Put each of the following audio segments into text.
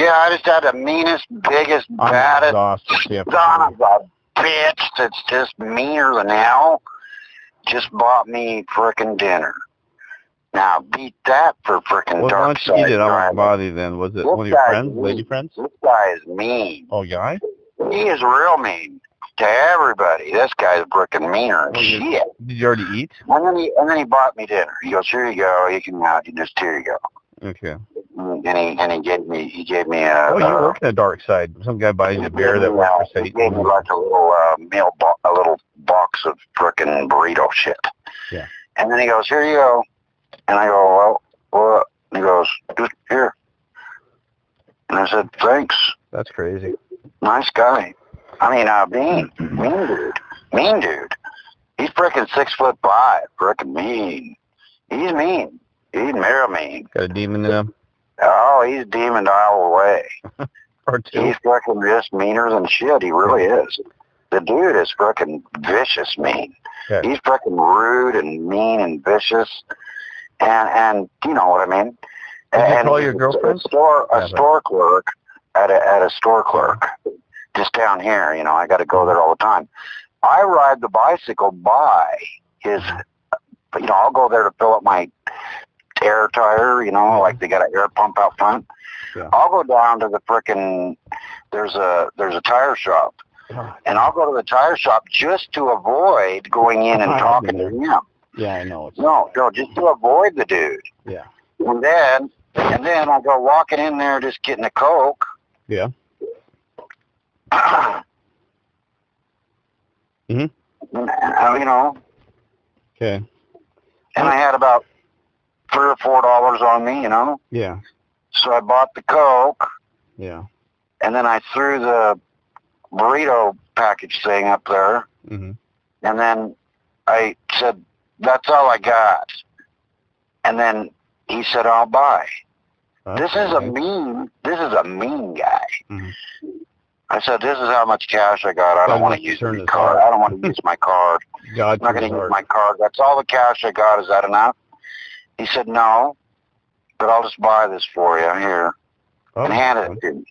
Yeah, I just had the meanest, biggest, baddest son of a bitch that's just meaner than hell. Just bought me frickin' dinner. Now, beat that for frickin' dark side. Why don't you eat it on my body then? Was it one of your friends, lady friends? This guy is mean. Oh, guy? He is real mean to everybody. This guy's frickin' meaner than shit. Did you already eat? And then he bought me dinner. He goes, here you go. You can have it. Just here you go. Okay. And he gave me a. Oh, you work in the dark side. Some guy buys you a beer that works for Satan. He gave me like a little a little box of frickin' burrito shit. Yeah. And then he goes, here you go. And I go, well, what? And he goes, just here. And I said, thanks. That's crazy. Nice guy. I mean, mean dude. He's frickin' 6'5", frickin' mean. He's mean. He's real mean. Got a demon in him? Oh, he's demon dial away. Or two. He's frickin' just meaner than shit. He really is. The dude is frickin' vicious mean. Okay. He's frickin' rude and mean and vicious. And you know what I mean? Did you call your girlfriend? A store clerk at a store clerk just down here. You know, I got to go there all the time. I ride the bicycle by his. You know, I'll go there to fill up my air tire. You know, like they got an air pump out front. Yeah. I'll go down to the frickin'. There's a tire shop, and I'll go to the tire shop just to avoid going in and talking to him. Yeah, I know. No, just to avoid the dude. Yeah. And then I go walking in there just getting a Coke. Yeah. You know. Okay. And I had about $3 or $4 on me, you know. Yeah. So I bought the Coke. Yeah. And then I threw the burrito package thing up there. Mm-hmm. And then I said, that's all I got. And then he said, I'll buy. This is a mean guy. Mm-hmm. I said, this is how much cash I got. I don't want to use my card. I don't want to use my card. I'm not going to use my card. That's all the cash I got. Is that enough? He said, no, but I'll just buy this for you here. And handed it to me.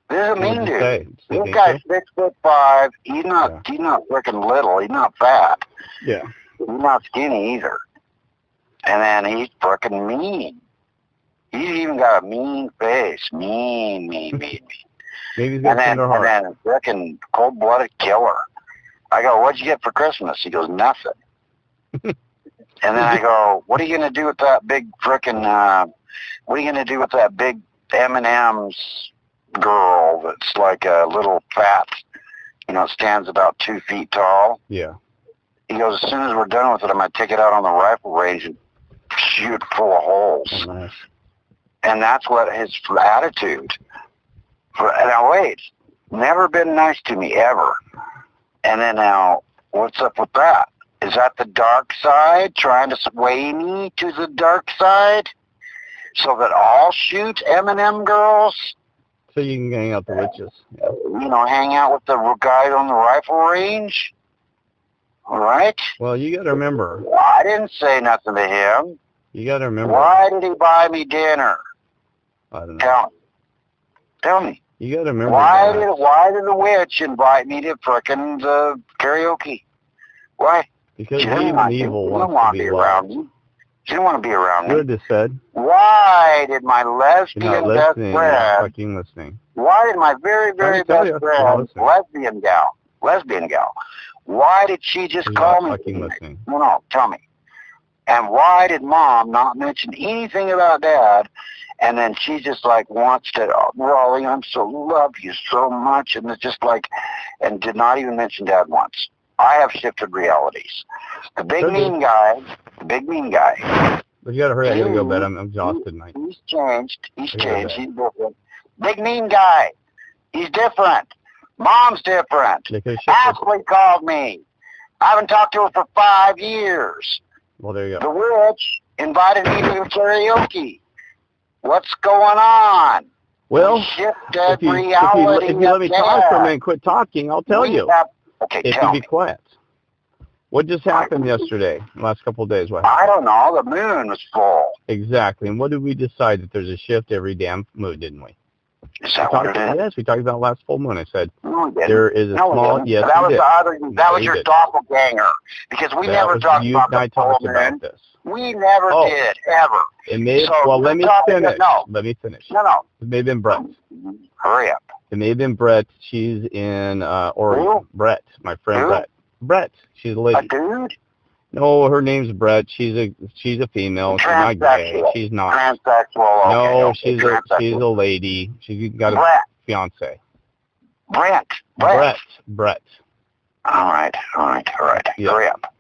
This is a mean dude. This guy's 6'5". He's not freaking little. He's not fat. Yeah. He's not skinny either. And then he's freaking mean. He's even got a mean face. Mean. Maybe he's got and then a freaking cold-blooded killer. I go, what'd you get for Christmas? He goes, nothing. And then I go, what are you going to do with that big frickin', what are you going to do with that big M&M's girl that's like a little fat, you know, stands about 2 feet tall? Yeah. He goes, as soon as we're done with it, I'm going to take it out on the rifle range and shoot full of holes. Oh, nice. And that's what his attitude. Now, wait, never been nice to me, ever. And then now, what's up with that? Is that the dark side, trying to sway me to the dark side so that I'll shoot M&M girls? So you can hang out the witches. Yeah. You know, hang out with the guys on the rifle range? All right? Well, you got to remember. I didn't say nothing to him. You got to remember. Why did he buy me dinner? I don't know. Tell me. You got to remember. Why did the witch invite me to frickin' the karaoke? Why? Because evil wants to be around me. She didn't want to be around me. Good to said. Why did my lesbian best friend... You're not fucking listening. Why did my very, very best friend, lesbian gal, why did she just call me? Fucking listening. No, tell me. And why did Mom not mention anything about Dad? And then she just like wants to, Wally, love you so much. And it's just like, and did not even mention Dad once. I have shifted realities. The big mean guy. But you got to hurry. I got to go to bed. I'm exhausted tonight. He's changed. He's different. Big mean guy. He's different. Mom's different. Ashley called me. I haven't talked to her for 5 years. Well, there you go. The witch invited me to karaoke. What's going on? Well, if you let me talk for a minute and quit talking, I'll tell you. Okay, if you be quiet. What just happened yesterday, the last couple of days? What happened? I don't know. The moon was full. Exactly. And what did we decide? That there's a shift every damn moon, didn't we? Is that what it is? Yes, we talked about last full moon. I said there is a small. Yes, that was the other. That was your doppelganger, because we never talked about the full moon. We never did ever. It may. Well, let me finish. Let me finish. No. It may have been Brett. Hurry up. It may have been Brett. She's in Oregon. Who? Brett, my friend. Who? Brett. She's a lady. A dude? No, her name's Brett. She's a female. She's not gay. She's not. Transsexual. No, she's a lady. She's got a fiance. Brett. All right. Yeah. Hurry up.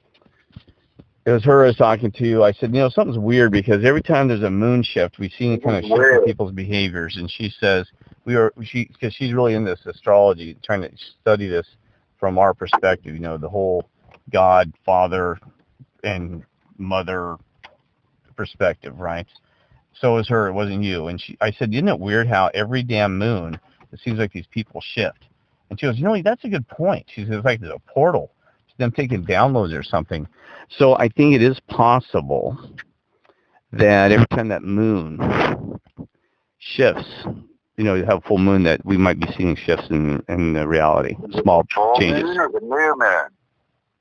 It was her I was talking to. I said, something's weird, because every time there's a moon shift, we've seen kind of shift in people's behaviors. And she says because she's really into this astrology, trying to study this from our perspective. The whole God, Father, and Mother perspective, right? So is her. It wasn't you. And I said, isn't it weird how every damn moon it seems like these people shift? And she goes, that's a good point. She says, it's like there's a portal. It's them taking downloads or something. So I think it is possible that every time that moon shifts, you have full moon, that we might be seeing shifts in the reality, small changes. Full moon or the new moon?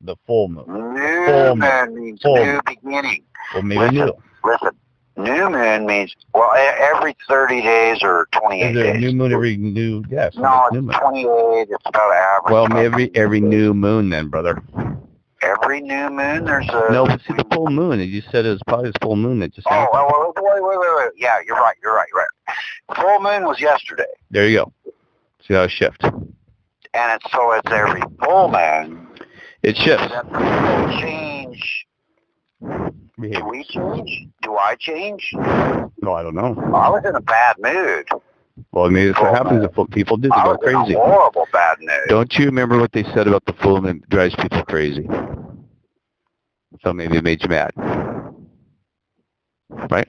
The full moon. New moon means new beginning. Well, maybe Listen. New moon means, every 30 days or 28 days. Is there a new moon every new, yes. No, it's 28. It's about average. Well, maybe every new moon then, brother. Every new moon, there's a... No, but see the full moon. You said it was probably the full moon that just happened. Wait. Yeah, you're right. Full moon was yesterday. There you go. See how it shifts. And it's every full moon. It shifts. That change. Behavior. Do we change? Do I change? No, I don't know. I was in a bad mood. Well, maybe that's what happens if people do. They go crazy. I was in a horrible bad mood. Don't you remember what they said about the full moon? It drives people crazy. So maybe it made you mad. Right?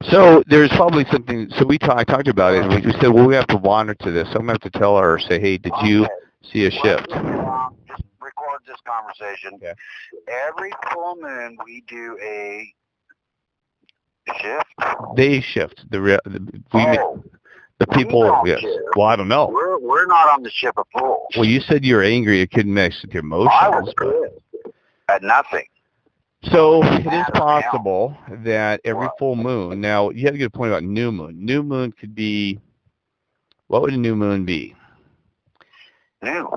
So there's probably something. So I talked about it, and we said, well, we have to monitor to this. So I'm going to have to tell her, or say, hey, did you see a shift? Just record this conversation. Okay. Every full moon, we do a shift. They shift. The people. Yes. Shift. Well, I don't know. We're not on the ship of fools. Well, you said you were angry. It couldn't mix with your emotions. I was good at nothing. So it is possible that every full moon. Now you had a good point about new moon. New moon could be. What would a new moon be? New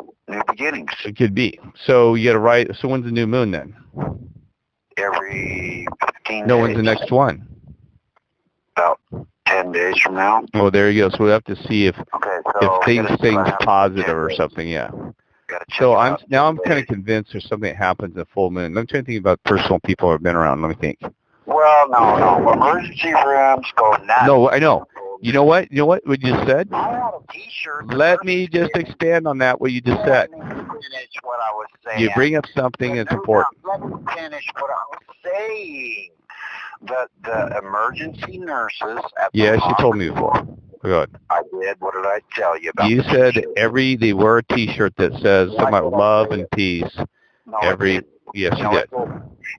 beginnings. It could be. So you got to write. So when's the new moon then? Every 15 days. No, when's the next one? About 10 days from now. Oh, there you go. So we have to see if things positive or something. Yeah. So I'm kind of convinced there's something that happens at full moon. I'm trying to think about personal people who have been around. Let me think. Well, no. Emergency rooms go nuts. No, I know. You know what? What you just said? I had a T-shirt. Let me just expand on that, what you just said. Let me finish what I was saying. You bring up something that's important. Let me finish what I was saying. The emergency nurses at the Yes, you told me before. Go ahead. I did. What did I tell you about? You said they wear a T-shirt that says something about love and peace. No, Yes, you did.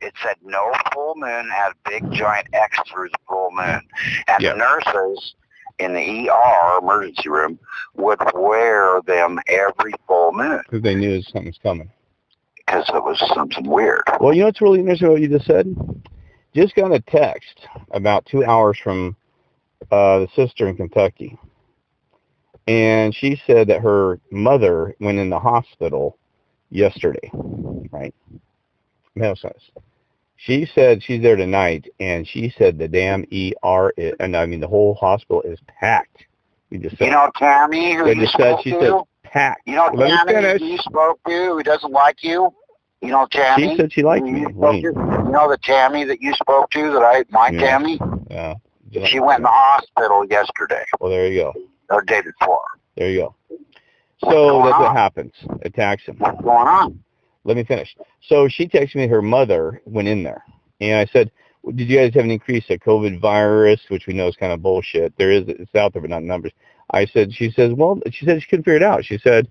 It said no full moon had a big giant X through the full moon, and the nurses in the ER emergency room would wear them every full moon because they knew something was coming. Because it was something weird. Well, you know what's really interesting what you just said? Just got a text about 2 hours from the sister in Kentucky, and she said that her mother went in the hospital yesterday, right? No sense. She said she's there tonight, and she said the damn ER, the whole hospital is packed. You just said, Tammy, who you spoke to? She said packed. Tammy, who you spoke to, who doesn't like you? Tammy? She said she liked me. The Tammy that you spoke to, Tammy? Yeah. She went in the hospital yesterday. Well, there you go. Or the day before. There you go. So that's what happens. Attacks him. What's going on? Let me finish. So she texted me her mother went in there. And I said, did you guys have an increase of COVID virus, which we know is kind of bullshit. It's out there, but not numbers. She said she couldn't figure it out. She said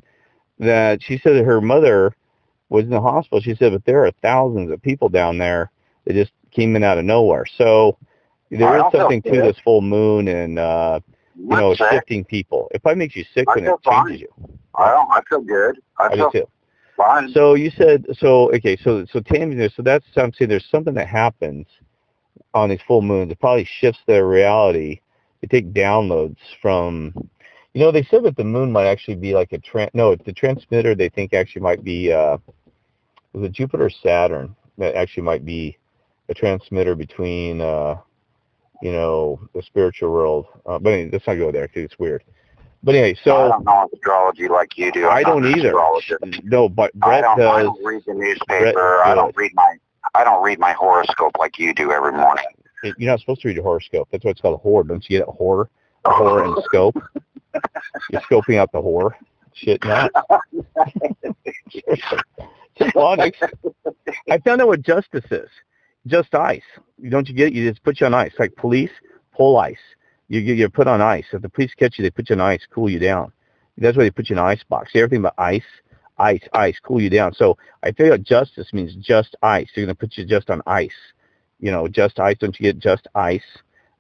that her mother was in the hospital. She said, but there are thousands of people down there that just came in out of nowhere. So there is something to this full moon, and shifting people. It probably makes you sick when it changes you. I feel good. I feel fine. So you said, so Tammy, so that's, I'm saying there's something that happens on these full moons. It probably shifts their reality. They take downloads from, they said that the moon might actually be like the transmitter they think actually might be, was it Jupiter or Saturn that actually might be a transmitter between, the spiritual world. But anyway, let's not go there because it's weird. But anyway, so I don't know astrology like you do. I don't either. No, but Brett does. I don't read the newspaper. I don't read my horoscope like you do every morning. You're not supposed to read your horoscope. That's why it's called a whore. Don't you get it? Whore and scope. You're scoping out the whore. Shit, not. Just logic. I found out what justice is. Just ice. Don't you get it? You just put you on ice. Like police, pull ice. You're put on ice. If the police catch you, they put you on ice, cool you down. That's why they put you in an ice box. Everything but ice, cool you down. So I figure out justice means just ice. They're going to put you just on ice. Just ice. Don't you get just ice?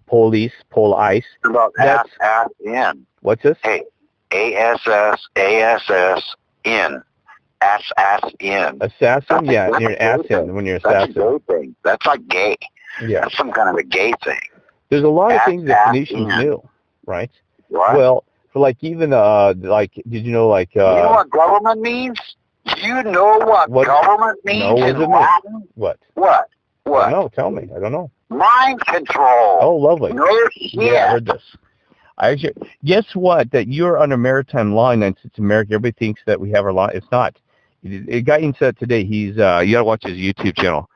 Police, pull ice. About ass-in. What's this? Hey, A-S-S-A-S-S-N. Ass-in. Assassin? Yeah, you're an ass-in when you're assassin. That's a gay thing. That's like gay. Yeah. That's some kind of a gay thing. There's a lot of things that Phoenicians knew, right? What? Well, for like even, did you know, like... you know what government means? Do you know what government means in Latin? What? What? I don't know. Tell me. I don't know. Mind control. Oh, lovely. No shit. Yeah, I heard this. Guess what? That you're under maritime law in the United States of America. Everybody thinks that we have our law. It's not. A guy even said today, you got to watch his YouTube channel.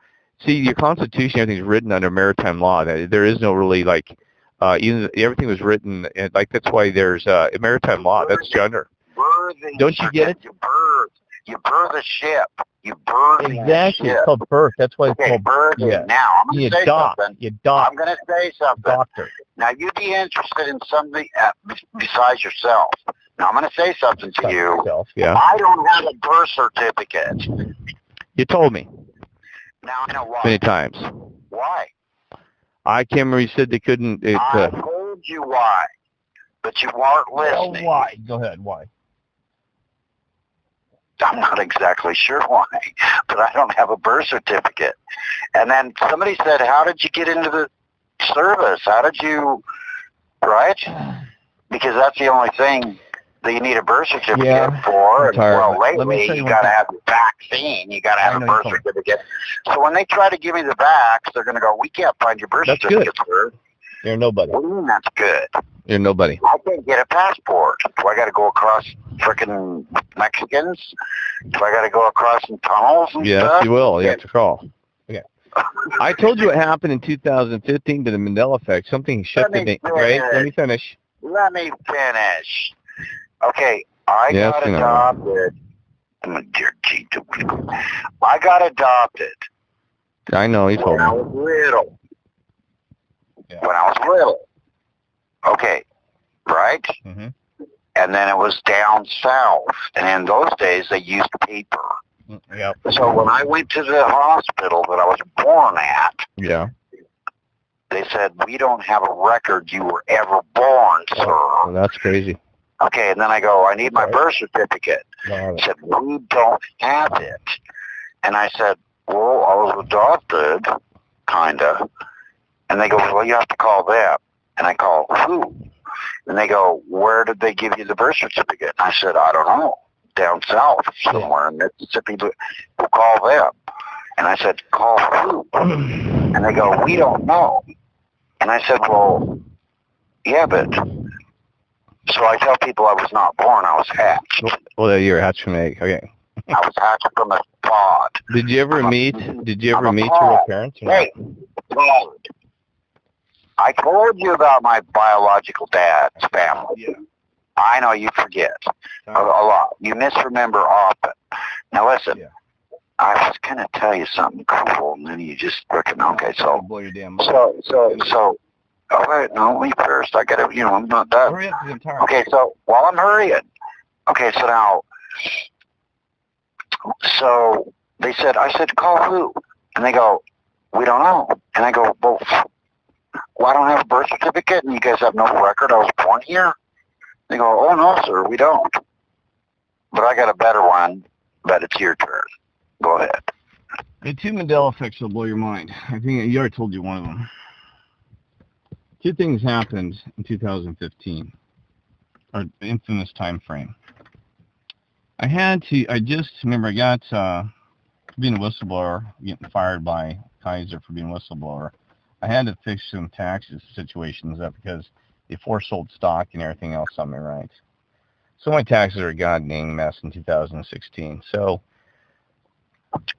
See, your Constitution, everything's written under maritime law. There is no really, everything was written, and that's why there's maritime law. That's gender. Don't you get it? You birth a ship. You birth exactly. It's called birth. That's why it's called birth. Yeah. Now, I'm going to say something. I'm going to say something. Doctor. Now, you'd be interested in something besides yourself. Now, I'm going to say something to you. Yeah. I don't have a birth certificate. You told me. Now I know why. Many times. Why? I can't remember. You said they couldn't. I told you why, but you weren't listening. Oh, why? Go ahead. Why? I'm not exactly sure why, but I don't have a birth certificate. And then somebody said, how did you get into the service? How did you, right? Because that's the only thing that you need a birth certificate for. And, well, lately, you got to have the vaccine. You got to have a birth certificate. So when they try to give me the vax, they're going to go, we can't find your birth certificate, sir. You're nobody. What do you mean that's good? You're nobody. I can't get a passport. Do I got to go across frickin' Mexicans? Do I got to go across some tunnels and stuff? Yes, you will. You have to crawl. Okay. I told you what happened in 2015 to the Mandela effect. Something shifted me. Right? Let me finish. Okay, I got adopted. I got adopted. I know, he told me. When I was little. Yeah. When I was little. Okay, right? Mm-hmm. And then it was down south. And in those days, they used paper. Yep. So when I went to the hospital that I was born at, they said, we don't have a record you were ever born, sir. Oh, that's crazy. Okay, and then I go, I need my birth certificate. They said, we don't have it. And I said, well, I was adopted, kind of. And they go, well, you have to call them. And I call, who? And they go, where did they give you the birth certificate? And I said, I don't know. Down south somewhere in Mississippi. We'll call them. And I said, call who? And they go, we don't know. And I said, well, yeah, but... So I tell people I was not born, I was hatched. Well, you were hatched from an egg, okay. I was hatched from a pod. Did you ever meet your real parents? Hey, God. I told you about my biological dad's family. Yeah. I know you forget a lot. You misremember often. Now listen, I was going to tell you something cool, and then you just freaking, okay, so, blow your damn mind. So, oh, wait, no, wait first. I got to, I'm not done. Hurry up, okay, so while I'm hurrying, okay, so now, so they said, I said, call who? And they go, we don't know. And I go, well, I don't have a birth certificate, and you guys have no record I was born phone here? They go, oh, no, sir, we don't. But I got a better one, but it's your turn. Go ahead. The two Mandela effects will blow your mind. I think you already told you one of them. Two things happened in 2015, or infamous time frame. I just remember I got, being a whistleblower, getting fired by Kaiser for being a whistleblower. I had to fix some taxes situations up because they foresold stock and everything else on me, right? So my taxes are a god-dang mess in 2016. So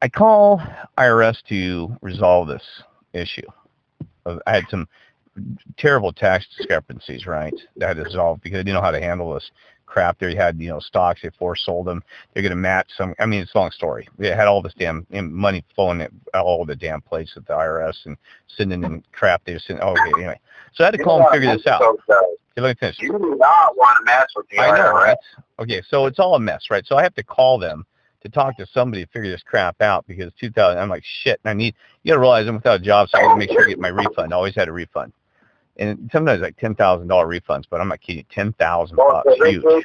I call IRS to resolve this issue. I had some terrible tax discrepancies, right, that I had to resolve because I didn't know how to handle this crap. They had, stocks, they foresold them. They're going to match some, I mean, it's a long story. They had all this damn money flowing at all the damn place at the IRS and sending in crap. They were sending, okay, anyway. So I had to call and figure this out. Okay, let me finish. You do not want to mess with the IRS. I know, right? Okay, so it's all a mess, right? So I have to call them to talk to somebody to figure this crap out because 2000, I'm like, shit, and you got to realize I'm without a job, so I got to make sure I get my refund. I always had a refund. And sometimes like $10,000 refunds, but I'm not kidding. $10,000 huge.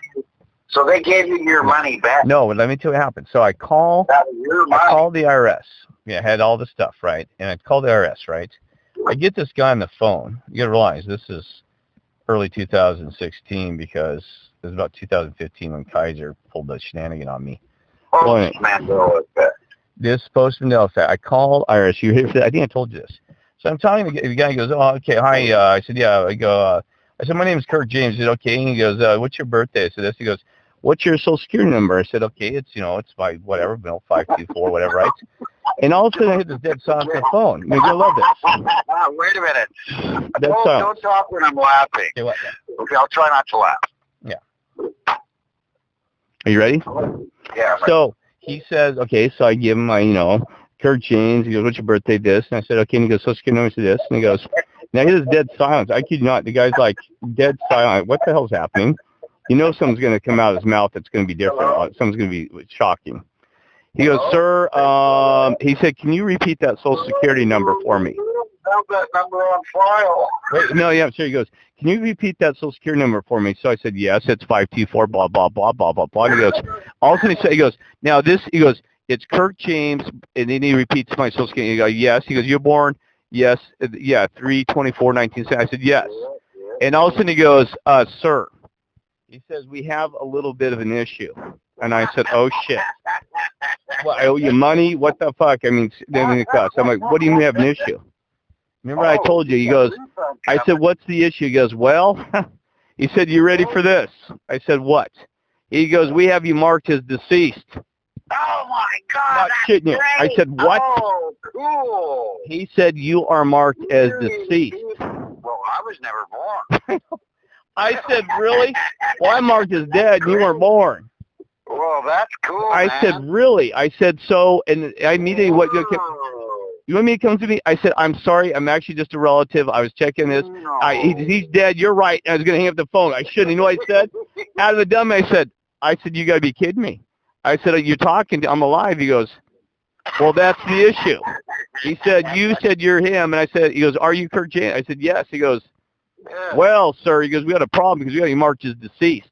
So they gave you your money back? No, but let me tell you what happened. So I called the IRS. Yeah, I had all the stuff, right? And I called the IRS, right? I get this guy on the phone. You got to realize this is early 2016 because it was about 2015 when Kaiser pulled the shenanigan on me. This post-Mandela effect. I called IRS. You hear that? I think I told you this. So I'm telling the guy, he goes, oh, okay, hi. I said, yeah. I said, my name is Kirk James. He said, okay. And he goes, what's your birthday? I said, this. He goes, what's your social security number? I said, okay, it's, it's by whatever, 524, whatever, right? And all of a sudden I hit this dead silence on the phone. Maybe I love this. Wait a minute. Don't talk when I'm laughing. Okay, what? Okay, I'll try not to laugh. Yeah. Are you ready? Yeah. So he says, okay, so I give him my, Kirk James. He goes, what's your birthday, this? And I said, okay. And he goes, social security number to this. And he goes, now he has dead silence. I kid you not. The guy's like, dead silent. What the hell's happening? Something's going to come out of his mouth that's going to be different. Something's going to be shocking. He goes, sir, he said, can you repeat that social security number for me? Have that number on file. Wait, no, yeah, sure. He goes, can you repeat that social security number for me? So I said, yes, it's 524, blah, blah, blah, blah, blah, blah. And he goes, all of a sudden he goes, now this, he goes, it's Kirk James, and then he repeats my social security. He goes, yes. He goes, you're born, yes, yeah, 3/24/1970. I said, yes. And all of a sudden he goes, sir. He says, we have a little bit of an issue. And I said, oh, shit. Well, I owe you money? What the fuck? I mean, I'm like, what do you mean you have an issue? Remember I told you? He goes, I said, what's the issue? He goes, well, he said, you ready for this? I said, what? He goes, we have you marked as deceased. Oh, my God. Not shitting you. I said, what? Oh, cool. He said, you are marked as deceased. Well, I was never born. I said, really? Well, I'm marked as dead, and you weren't born. Well, that's cool, I said, really? I said, so, and I immediately, you want me to come to me? I said, I'm sorry, I'm actually just a relative. I was checking this. No. He's dead. You're right. I was going to hang up the phone. I shouldn't. You know what I said? Out of the dumb, I said, you got to be kidding me. I said, you're talking. I'm alive. He goes, well, that's the issue. He said, you said you're him. And I said, he goes, are you Kirk James? I said, yes. He goes, yeah. Well, sir, he goes, we got a problem because we got you marked as deceased.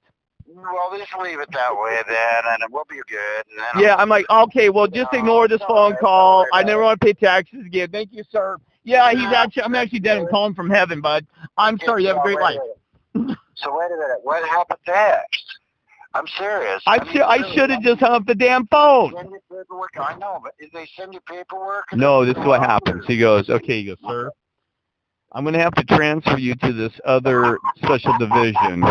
Well, just leave it that way then, and we'll be good. And then yeah, I'm like, okay, well, just ignore this phone call. I never want to pay taxes again. Thank you, sir. Yeah, I'm actually dead and calling from heaven, bud. I'm sorry. You have a great life. So wait a minute. What happened next? I'm serious. I should have just hung up the damn phone. Send you paperwork. I know, but did they send you paperwork? No, this is what happens. He goes, okay, he goes, sir, I'm going to have to transfer you to this other special division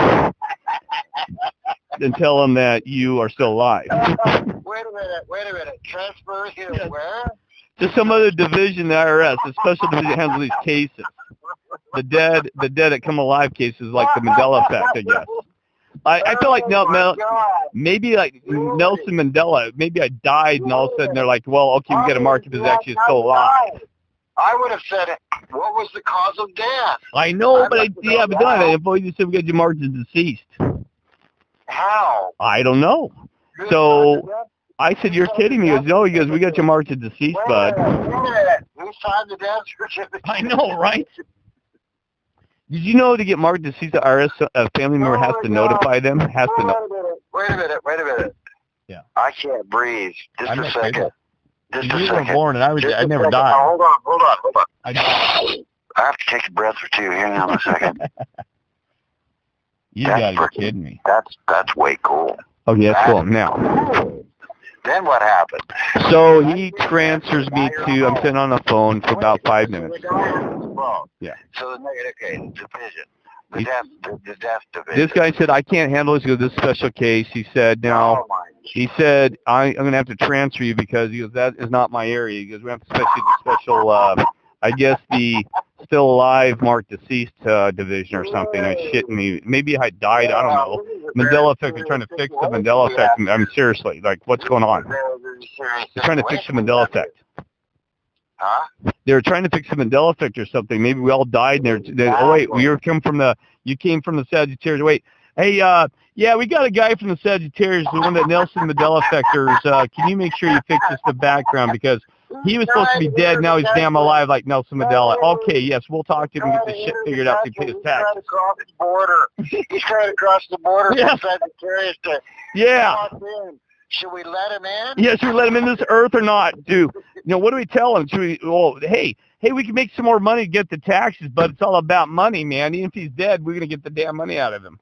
and tell them that you are still alive. Wait a minute. Transfer here where? To some other division of the IRS, a special division that handles these cases. The dead that come alive cases like the Mandela effect, I guess. I feel like maybe like Nelson Mandela, maybe I died and all of a sudden they're like, well, okay, we got to mark it as actually still alive. I would have said, what was the cause of death? I know, but if you said we got you marked as deceased. How? I don't know. So I said, you're kidding me. He goes, no. He goes, we got you marked as deceased, bud. Who signed the death certificate? I know, right? Did you know to get marked deceased, the IRS, a family member has to notify them? Has to know. Wait a minute. Yeah. I can't breathe. Just a second. Just a second. You were born and I never died. Oh, hold on. I have to take a breath or two. Hang on a second. You gotta be kidding me. That's way cool. Oh, yeah, that's cool. Now. Then what happened? So he transfers me to, I'm sitting on the phone for about 5 minutes. Yeah. So, okay, division. The death division. This guy said, I can't handle this. He goes, this is a special case. He said, now, he said, I'm going to have to transfer you because, he goes, that is not my area. He goes, we have to special, I guess the still alive marked deceased division or something. I'm shitting me. Maybe I died. I don't know. Mandela effect. They're trying to fix the Mandela effect. I mean, seriously, like, what's going on? They're trying to fix the Mandela effect. Huh? They were trying to fix the Mandela effect or something. Maybe we all died. And oh wait, you came from the Sagittarius. Wait, hey, yeah, we got a guy from the Sagittarius, the one that Nelson Mandela effectors. Can you make sure you fix this the background because he was supposed to be dead. Now he's damn alive like Nelson Mandela. Okay, yes, we'll talk to him and get this shit figured out so he pays his taxes. He's trying to cross the border Yeah. from Sagittarius to Should we let him in? Yeah, should we let him in this earth or not? Dude, what do we tell him? Should we, hey, we can make some more money to get the taxes, but it's all about money, man. Even if he's dead, we're going to get the damn money out of him.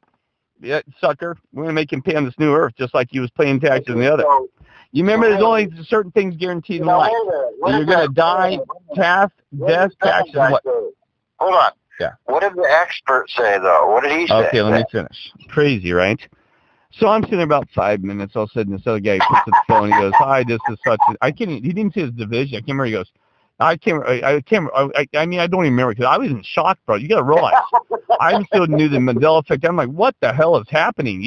Yeah, sucker. We're going to make him pay on this new earth just like he was paying taxes on the other. You remember there's only certain things guaranteed in life. You're going to die, death, taxes, what? Hold on. Yeah. What did the expert say, though? What did he say? Okay, let me finish. Crazy, right? So I'm sitting there about 5 minutes. All of a sudden, this other guy puts up the phone. He goes, "Hi, this is such." He didn't say his division. I can't remember. He goes, I mean, I don't even remember because I was in shock, bro. You got to realize, I still knew the Mandela effect. I'm like, what the hell is happening?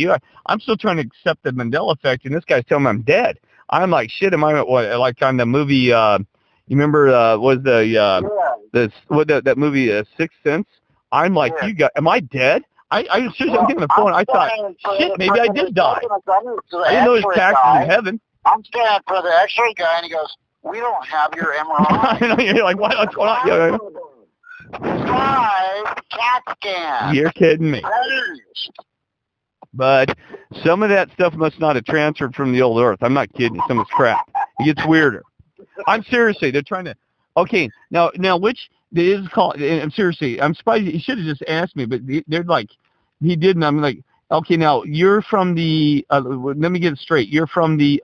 I'm still trying to accept the Mandela effect, and this guy's telling me I'm dead. I'm like, shit. Am I like on the movie? You remember was that movie Sixth Sense? I'm like, am I dead? I seriously, I'm getting the phone. I thought, shit, maybe I did die. I didn't know there's taxes in heaven. I'm standing for the X-ray guy, and he goes, "We don't have your MRI." I know, you're like, what's going on? CAT scan. You're kidding me. But some of that stuff must not have transferred from the old Earth. I'm not kidding you. Some of it's crap. It gets weirder. I'm seriously, they're trying to. Okay, now which it is called? I'm seriously, I'm surprised he should have just asked me, but they're like, he didn't. I'm like, okay, now you're from the. Let me get it straight. You're from the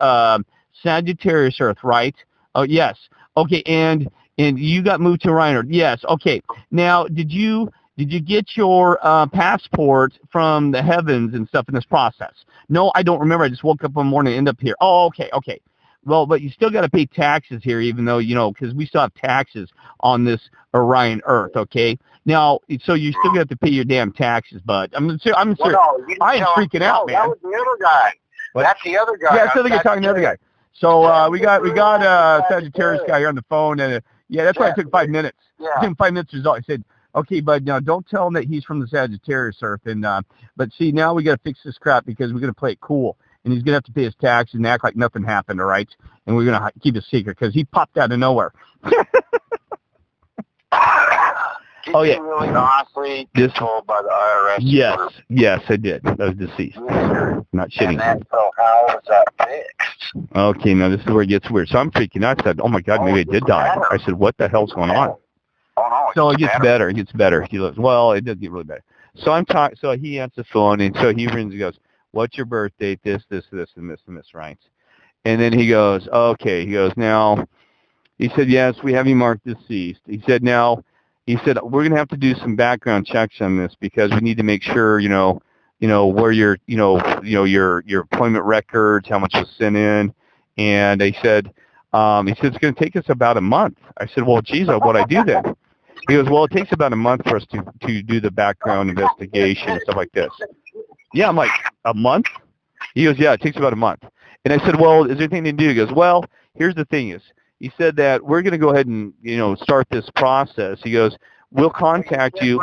Sagittarius Earth, right? Oh yes. Okay, and you got moved to Orion Earth. Yes. Okay. Now, did you get your passport from the heavens and stuff in this process? No, I don't remember. I just woke up one morning and ended up here. Oh, okay. Well, but you still got to pay taxes here, even though, because we still have taxes on this Orion Earth, okay? Now, so you still got to pay your damn taxes, bud. I'm serious. I'm freaking out, man. That was the other guy. What? That's the other guy. Yeah, that's the other guy talking to the other guy. So we got a Sagittarius guy here on the phone, and that's why it took 5 minutes. Yeah. It took him 5 minutes to resolve. I said, okay, bud, now don't tell him that he's from the Sagittarius Earth, but see, now we got to fix this crap because we're going to play it cool. And he's going to have to pay his taxes and act like nothing happened, all right? And we're going to keep it secret because he popped out of nowhere. Oh, yeah. Really honestly get told by the IRS? Yes, I did. I was deceased. Not shitting. And so how is that fixed? Okay, now this is where it gets weird. So I'm freaking out. I said, oh, my God, maybe I did die. I said, what the hell's going on? Oh, no, so it gets better. It gets better. He goes, well, it does get really better. So I'm talking. So he answers the phone, and so he rings and goes, what's your birth date, this, and this, and this, right? And then he goes, okay. He goes, now, he said, yes, we have you marked deceased. He said, we're going to have to do some background checks on this because we need to make sure, where your employment records, how much was sent in. And he said, it's going to take us about a month. I said, well, geez, what'd I do then? He goes, well, it takes about a month for us to do the background investigation and stuff like this. Yeah, I'm like, a month? He goes, yeah, it takes about a month. And I said, well, is there anything to do? He goes, well, here's the thing is, he said that we're going to go ahead and, start this process. He goes, we'll contact you.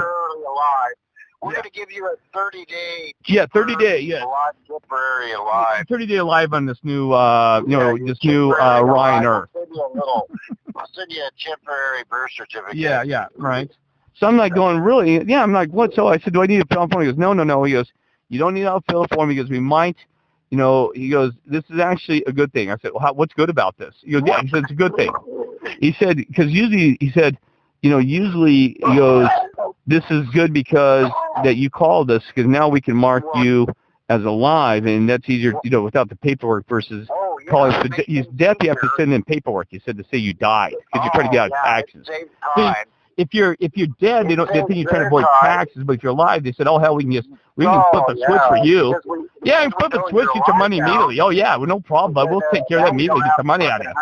We're going to give you a 30-day. Yeah, 30-day, yeah. Temporary alive. 30-day alive on this new, Orion Earth. I'll send you a temporary birth certificate. Yeah, right. So I'm like going, really? Yeah, I'm like, what? So I said, do I need to fill out a form? He goes, no. He goes, you don't need to fill out a form. He goes, we might, you know, he goes, this is actually a good thing. I said, well, what's good about this? He goes, yeah, he said, it's a good thing. He said, because usually, he said, you know, usually, he goes, this is good because that you called us, because now we can mark you as alive, and that's easier, you know, without the paperwork versus calling for death. You have to send in paperwork. He said to say you died because you're trying to get out of taxes. If you're dead, they think you're trying to avoid taxes, but if you're alive, they said, oh hell, we can flip a switch for you. Yeah, we can flip a switch, get your money immediately. Oh yeah, well, no problem, but we'll take care of that immediately, get the money out of you.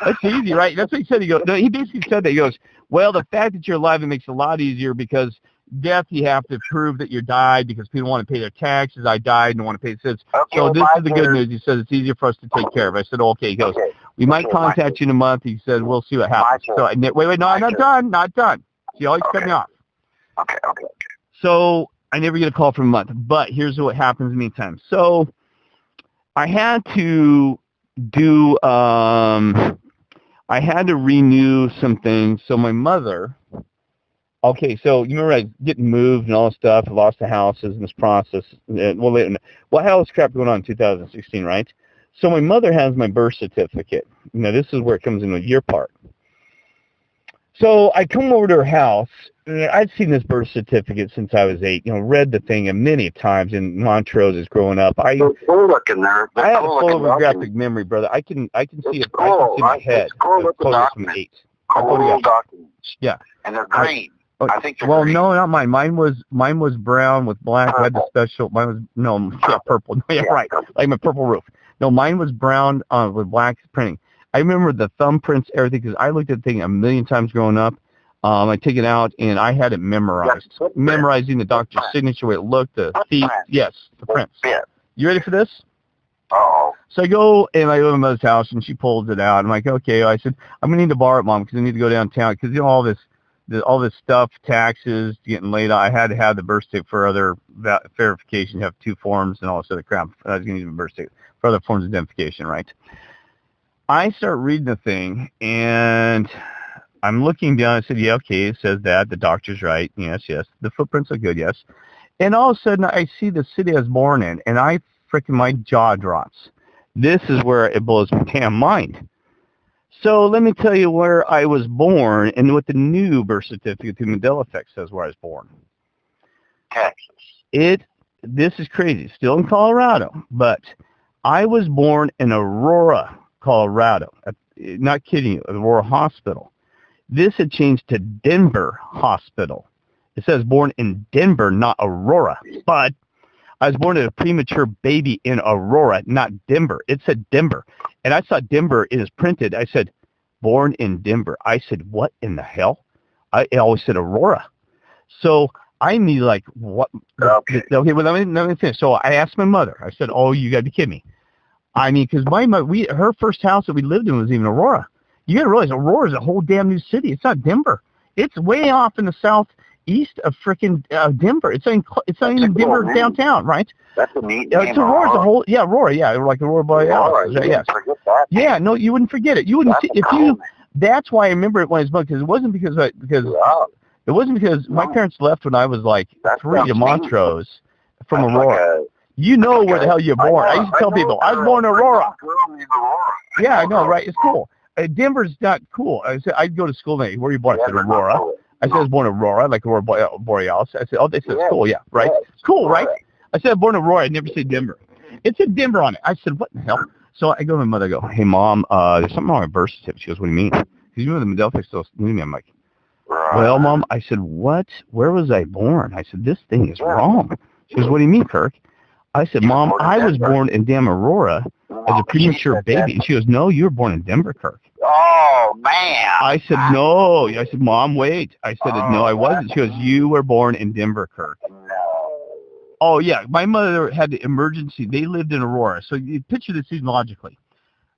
That's easy, right? That's what he said. He goes, no, he basically said that. He goes, well, the fact that you're alive, it makes it a lot easier, because death, you have to prove that you died because people want to pay their taxes. I died and don't want to pay the cents. So this is the good news. He says it's easier for us to take care of. I said, okay. He goes, we might contact you in a month. He said, we'll see what happens. So wait, no, I'm not done. See, always cut me off. Okay. So I never get a call for a month, but here's what happens in the meantime. So I had to renew some things. So my mother, okay, so you remember I was getting moved and all this stuff. I lost the houses in this process. Well, hell is crap going on in 2016, right? So my mother has my birth certificate. Now, this is where it comes in with your part. So I come over to her house. I'd seen this birth certificate since I was 8. You know, read the thing many times in Montrose as growing up. I have a photographic memory, brother. I can see it. I can see my head. Photos from 8. Documents. Yeah. And they're green. I think they're green. No, not mine. Mine was brown with black. I had the special. Mine was purple. Yeah, right. Like my purple roof. No, mine was brown with black printing. I remember the thumbprints, everything, because I looked at the thing a million times growing up. I took it out, and I had it memorized. Memorizing the doctor's signature, where it looked, the feet. Yes, the prints. Yeah. You ready for this? Uh-oh. So I go, and I go to my mother's house, and she pulls it out. I'm like, okay. I said, I'm going to need to borrow it, Mom, because I need to go downtown, because, you know, all this stuff, taxes, getting laid out. I had to have the birth certificate for other verification, have 2 forms and all this other crap. I was going to use my birth certificate for other forms of identification, right? I start reading the thing, and I'm looking down. I said, yeah, okay, it says that. The doctor's right. Yes. The footprints are good, yes. And all of a sudden, I see the city I was born in, and my jaw drops. This is where it blows my damn mind. So let me tell you where I was born and what the new birth certificate through Mandela effect says where I was born. Texas. This is crazy. Still in Colorado, but I was born in Aurora, Colorado. Not kidding you, Aurora Hospital. This had changed to Denver Hospital. It says born in Denver, not Aurora. But I was born as a premature baby in Aurora, not Denver. It said Denver. And I saw Denver, it is printed. I said, born in Denver. I said, what in the hell? It always said Aurora. So I need like, what? Okay, well, let me finish. So I asked my mother. I said, oh, you got to be kidding me. I mean, because her first house that we lived in was even Aurora. You got to realize Aurora is a whole damn new city. It's not Denver. It's way off in the southeast of frickin' Denver. It's not even Denver downtown, right? That's a neat name. It's Aurora. Aurora, yeah, like Aurora Borealis. Yes. Yeah, no, you wouldn't forget it. You wouldn't see if you. That's why I remember it when I was born, because it wasn't because it wasn't because my parents left when I was like 3 to Montrose from Aurora. You know where the hell you're born. I used to tell people, I was born in Aurora. Yeah, I know, right? It's cool. Denver's not cool. I said, I'd go to school, where were you born? I said, Aurora. I said, I was born in Aurora, like Aurora Borealis. I said, oh, they said, it's cool, yeah, right? It's cool, right? I said, I was born in Aurora. I never said Denver. It said Denver on it. I said, what the hell? So I go to my mother, I go, hey, Mom, there's something wrong with my birth certificate. She goes, what do you mean? Because you know the Mandela effect still needs me. I'm like, well, Mom, I said, what? Where was I born? I said, this thing is wrong. She goes, what do you mean, Kirk? I said, Mom, I was born in damn Aurora as a premature baby. And she goes, no, you were born in Denver, Kirk. Oh, man. I said, no. I said, Mom, wait. I said, no, I wasn't. She goes, you were born in Denver, Kirk. No. Oh, yeah. My mother had the emergency. They lived in Aurora. So you picture this even logically.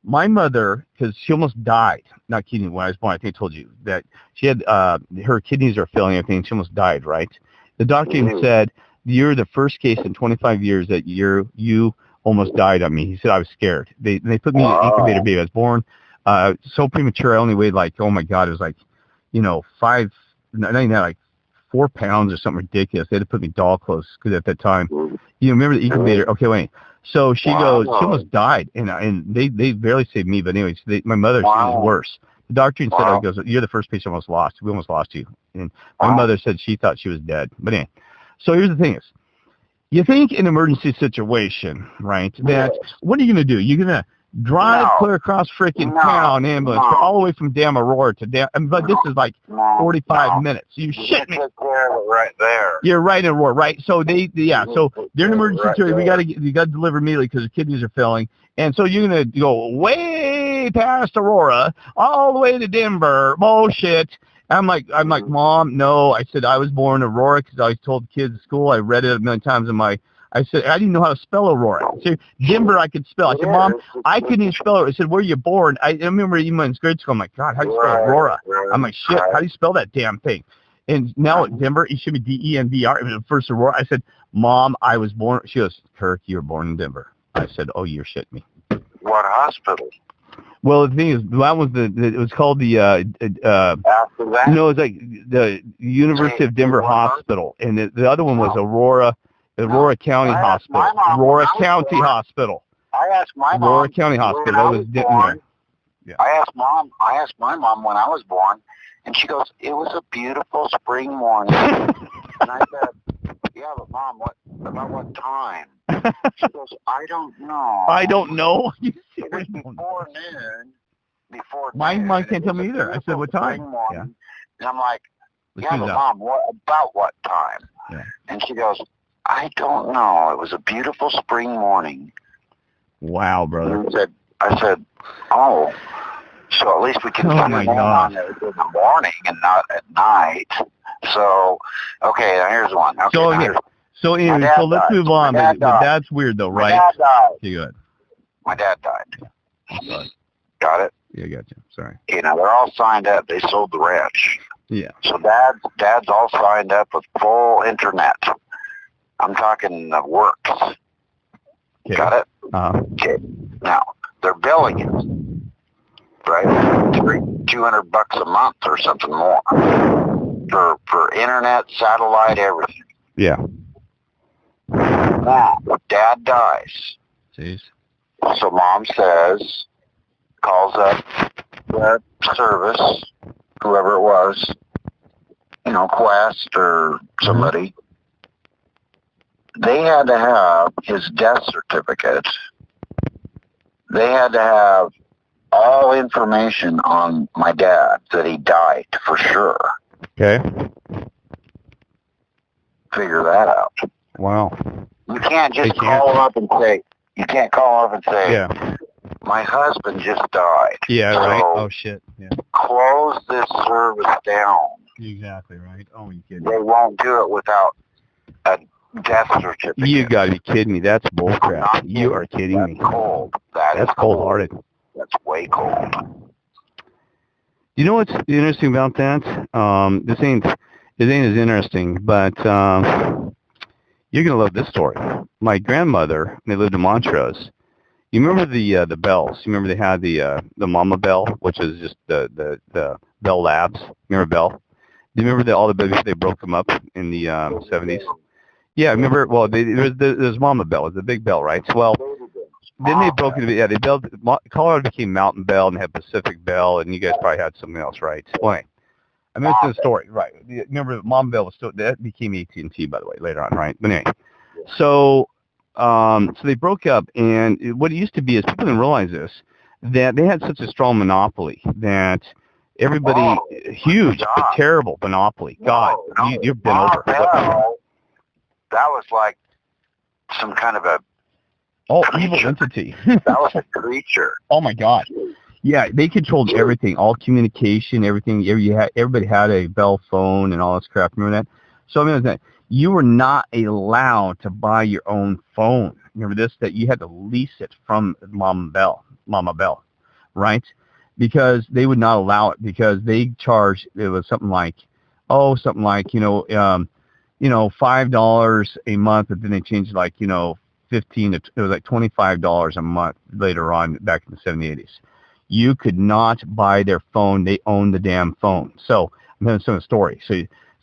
My mother, because she almost died, not kidding, when I was born, I think I told you, that she had, her kidneys are failing and everything. She almost died, right? The doctor even said, you're the first case in 25 years that you almost died on me. He said I was scared. They put me in an incubator baby. I was born so premature. I only weighed like, oh my God, it was like, 5 not even that, like 4 pounds or something ridiculous. They had to put me doll clothes because at that time, you remember the incubator? Okay, wait. So she goes, she almost died, and they barely saved me, but anyways, my mother, she was worse. The doctor said, "Oh, he goes, you're the first patient almost lost. We almost lost you." And my mother said she thought she was dead. But anyway, so here's the thing is, you think in an emergency situation, right, that what are you going to do? You're going to drive clear across freaking town ambulance all the way from damn Aurora to but this is like 45 minutes. You shit me. Right there. You're right in Aurora, right? So so they're in an emergency situation. You got to deliver immediately because the kidneys are failing. And so you're going to go way past Aurora, all the way to Denver. Bullshit. I'm like, Mom, no. I said I was born in Aurora because I told kids at school. I read it a million times in my. I said I didn't know how to spell Aurora. So Denver, I could spell. I said, Mom, I couldn't even spell it. I said, where are you born? I remember even in grade school. I'm like, God, how do you spell Aurora? I'm like, shit, how do you spell that damn thing? And now at Denver, it should be D-E-N-V-R. It was the first Aurora. I said, Mom, I was born. She goes, Kirk, you were born in Denver. I said, oh, you're shitting me. What hospital? Well, the thing is, that was it was called the, after that? No, it was like the University of Denver Hospital. And the other one was Aurora County Hospital. Aurora County Hospital. I asked my mom. Aurora County Hospital. That was born. Yeah. I asked my mom when I was born, and she goes, it was a beautiful spring morning. And I said, yeah, but Mom, about what time? She goes, I don't know. I don't know? It was before noon. Mine can't tell me either. I said, what time? Yeah. And I'm like, yeah, but Mom, about what time? Yeah. And she goes, I don't know. It was a beautiful spring morning. Wow, brother. And I said, oh, so at least we can on it in the morning and not at night. So, okay, now here's one. Okay, so let's move on. But that's weird, though, right? My dad died. Okay, good. My dad died. Yeah. Got it? Yeah, gotcha. Sorry. You know, they're all signed up. They sold the ranch. Yeah. So dad's all signed up with full internet. I'm talking works. Okay. Got it? Okay. Now, they're billing it, right? $200 a month or something more for internet, satellite, everything. Yeah. Now, Dad dies. Jeez. So Mom calls up the service, whoever it was, you know, Quest or somebody. They had to have his death certificate. They had to have all information on my dad that he died for sure. Okay. Figure that out. Wow. You can't just call up and say, yeah, my husband just died. Yeah, so right. Oh, shit. Yeah. Close this service down. Exactly, right. Oh, you kidding? They won't do it without a death certificate. You gotta be kidding me. That's bullcrap. You are kidding me. Cold. That's cold-hearted. That's way cold. You know what's interesting about that? This ain't as interesting, but you're gonna love this story. My grandmother, they lived in Montrose. You remember the bells? You remember they had the Mama Bell, which is just the Bell Labs. You remember Bell? Do you remember all the babies? They broke them up in the 70s. Yeah, I remember. Well, there's Mama Bell. It's a big bell, right? Well, then they broke it. Yeah, they built. Colorado became Mountain Bell and had Pacific Bell, and you guys probably had something else, right? Well, anyway, I mentioned the story, right? Remember, Mama Bell was still that became AT&T, by the way, later on, right? But anyway, so they broke up, and what it used to be is people didn't realize this, that they had such a strong monopoly that everybody huge, but terrible monopoly. God, you've been over. That was like some kind of a evil entity. That was a creature. Oh my God. Yeah, they controlled everything, all communication, everything. Everybody had a Bell phone and all this crap. Remember that? So I mean, you were not allowed to buy your own phone. Remember this? That you had to lease it from Mama Bell, right? Because they would not allow it because they charged. It was something like $5 a month, but then they changed it it was like $25 a month later on back in the 70s, 80s. You could not buy their phone. They owned the damn phone. So That's the story.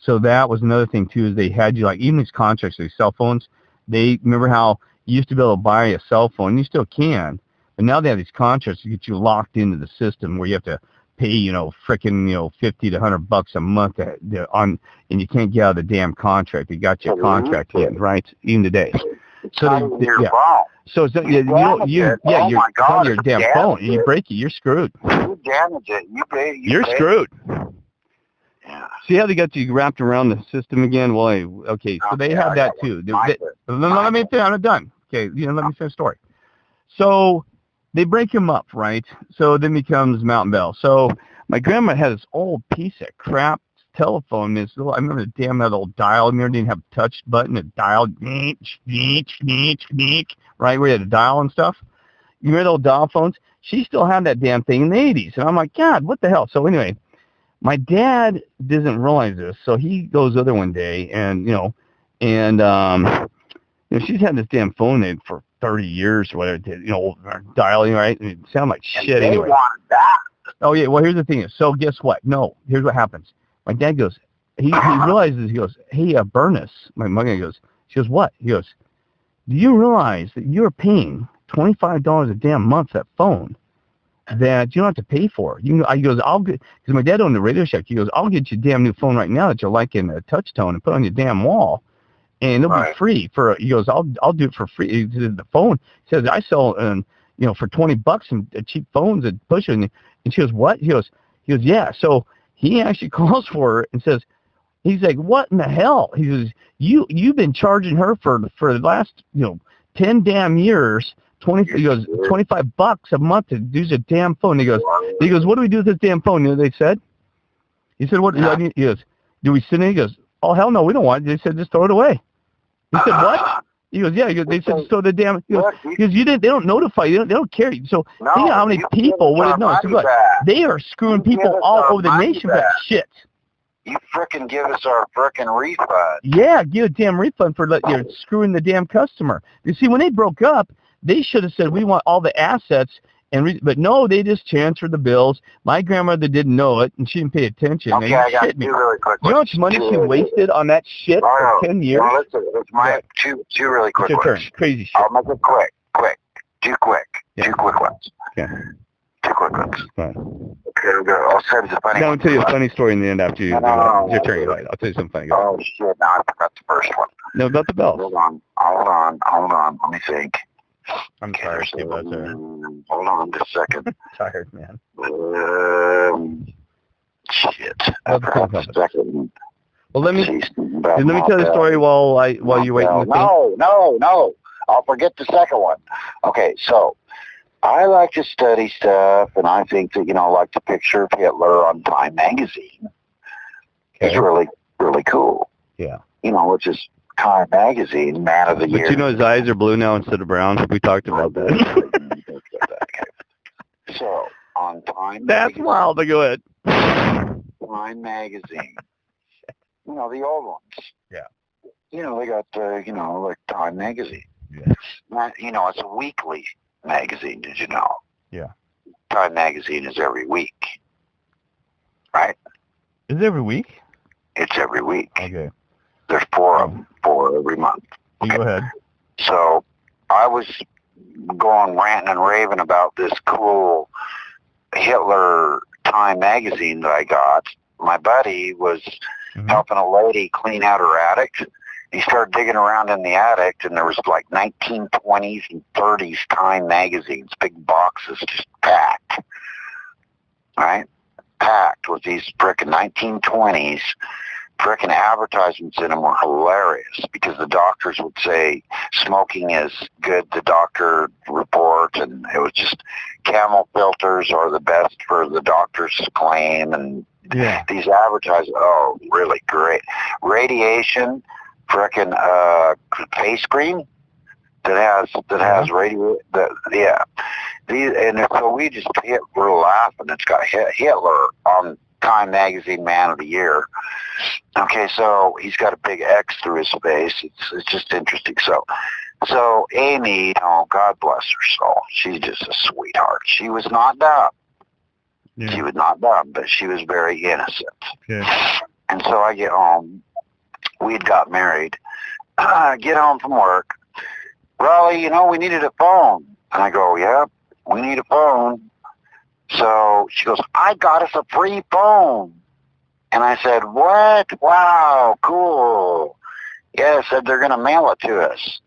So that was another thing too, is they had you, like, even these contracts, these cell phones, they, remember how you used to be able to buy a cell phone, you still can, but now they have these contracts to get you locked into the system where you have to pay, frickin', $50 to $100 a month and you can't get out of the damn contract. They got your contract in, right? Even today. So yeah. So it's, you your damn phone, and you break it, you're screwed. You damage it. You're screwed. Yeah. See how they got you wrapped around the system again? Well, okay, so they had that too. Let me finish. I'm not done. Okay, let me finish the story. So they break him up, right? So then becomes Mountain Bell. So my grandma had this old piece of crap telephone. I remember the damn that old dial in there. Didn't have a touch button. It dialed, right, where you had a dial and stuff. You remember the old dial phones? She still had that damn thing in the 80s. And I'm like, God, what the hell? So anyway, my dad doesn't realize this. So he goes over there one day and, she's had this damn phone in for 30 years or whatever, dialing, right? And it sounded like shit anyway. Oh, yeah. Well, here's the thing. So guess what? No. Here's what happens. My dad goes, he realizes, he goes, hey, Bernice, my mother goes, she goes, what? He goes, do you realize that you're paying $25 a damn month for that phone that you don't have to pay for? He goes, I'll get, because my dad owned a Radio Shack. He goes, I'll get you a damn new phone right now that you're liking a touch tone and put on your damn wall. And it'll be free he goes, I'll do it for free. The phone says I sell, for $20 and cheap phones and push it. And she goes, what? He goes, yeah. So he actually calls for her and says, he's like, what in the hell? He goes, you've been charging her for the last, 10 damn years, he goes, $25 a month to use a damn phone. He goes, what do we do with this damn phone? They said? He said, what? He goes, do we send it? He goes, oh, hell no, we don't want it. They said, just throw it away. He said, what? He goes, yeah. He goes, they said, just throw the damn, he goes, they don't notify you. They don't care. So think of how many people would have known. So look, they are screwing people all over the nation for that shit. You frickin' give us our frickin' refund. Yeah, give a damn refund for you're screwing the damn customer. You see, when they broke up, they should have said, we want all the assets, but no, they just transferred the bills. My grandmother didn't know it, and she didn't pay attention. Okay, I got two really quick ones. You know how much money she wasted on that shit for 10 years? No, listen, it's my two really quick ones. Turn. Crazy shit. I'll make it quick. Two quick. Yeah. 2 quick ones. Okay. 2 quick ones. Right. Okay, I'll save the funny. No, I'll tell you a funny story in the end after you. No. Your turn. Right. I'll tell you something funny. Oh, shit. Now I forgot the first one. No, about the bells. Hold on. Let me think. I'm tired, Steve. Hold on just a second. Tired, man. Shit. Second. Well, let me tell the story while you wait. No. I'll forget the second one. Okay, so I like to study stuff, and I think that, like the picture of Hitler on Time magazine is really, really cool. Yeah. Which is Time magazine, Man of the Year. But his eyes are blue now instead of brown. We talked about that. So, on Time That's magazine, wild. Go ahead. Time magazine. The old ones. Yeah. They got, like Time magazine. Yes. It's a weekly magazine, did you know? Yeah. Time magazine is every week. Right? Is it every week? It's every week. Okay. There's 4 of them, 4 every month. Okay. Go ahead. So I was going ranting and raving about this cool Hitler Time magazine that I got. My buddy was helping a lady clean out her attic. He started digging around in the attic, and there was like 1920s and 30s Time magazines, big boxes just packed. Right? Packed with these frickin' 1920s. Frickin' advertisements in them were hilarious because the doctors would say smoking is good, the doctor report, and it was just Camel filters are the best for the doctor's claim, and these advertisements, really great. Radiation, frickin' face cream that has radio, and so we're laughing. It's got Hitler on Time magazine, Man of the Year. Okay, so he's got a big X through his face. It's just interesting. So Amy, God bless her soul. She's just a sweetheart. She was not dumb. Yeah. She was not dumb, but she was very innocent. Okay. And so I get home. We had got married. I get home from work. Raleigh, you know, we needed a phone. And I go, yeah, we need a phone. So she goes, I got us a free phone. And I said, what? Wow, cool. Yeah, said they're going to mail it to us.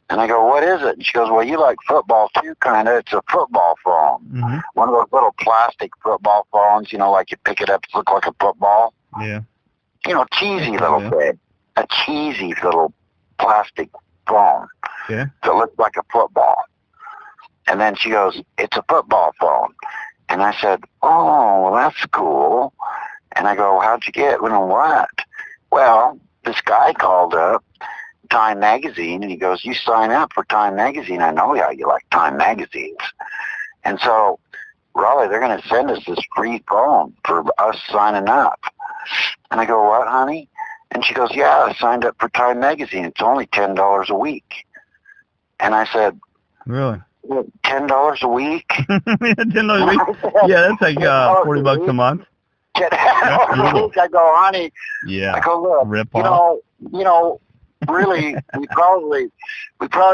And I go, what is it? And she goes, well, you like football too, kind of. It's a football phone. Mm-hmm. One of those little plastic football phones, you know, like you pick it up, it looks like a football. Yeah. You know, cheesy little thing. A cheesy little plastic phone. Yeah. That looks like a football. And then she goes, it's a football phone. And I said, oh, well, that's cool. And I go, how'd you get it? Well, what? Well, this guy called up Time Magazine, and he goes, you sign up for Time Magazine. I know how you like Time Magazines. And so, Raleigh, they're going to send us this free phone for us signing up. And I go, what, honey? And she goes, yeah, I signed up for Time Magazine. It's only $10 a week. And I said, really? $10 a week? $10 a week? Yeah, that's like $40 a month. I go, honey. Yeah. I go, look, Rip you know, really, we'd probably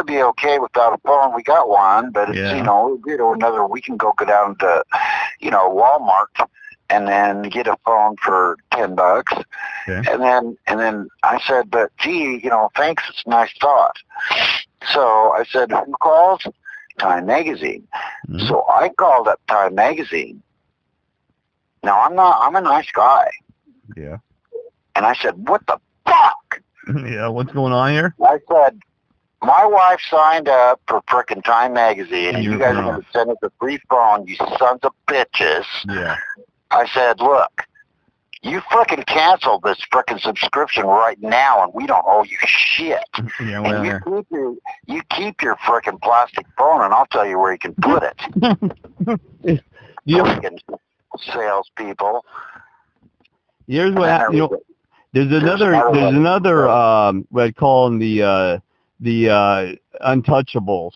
be okay without a phone. We got one, but it's, you know, another. We can go down to, you know, Walmart and then get a phone for $10. Okay. And then I said, but gee, you know, thanks. It's a nice thought. So I said, who calls? Time Magazine. Mm-hmm. So I called up Time Magazine. Now I'm a nice guy. Yeah. And I said, what the fuck? Yeah, what's going on here? I said, my wife signed up for frickin' Time Magazine, and you guys are going to send us a free phone, you sons of bitches. Yeah. I said, look, you frickin' canceled this frickin' subscription right now, and we don't owe you shit. Yeah, well, and you keep your frickin' plastic phone, and I'll tell you where you can put it. Frickin' salespeople. Here's what you know. There's another what I call them the untouchables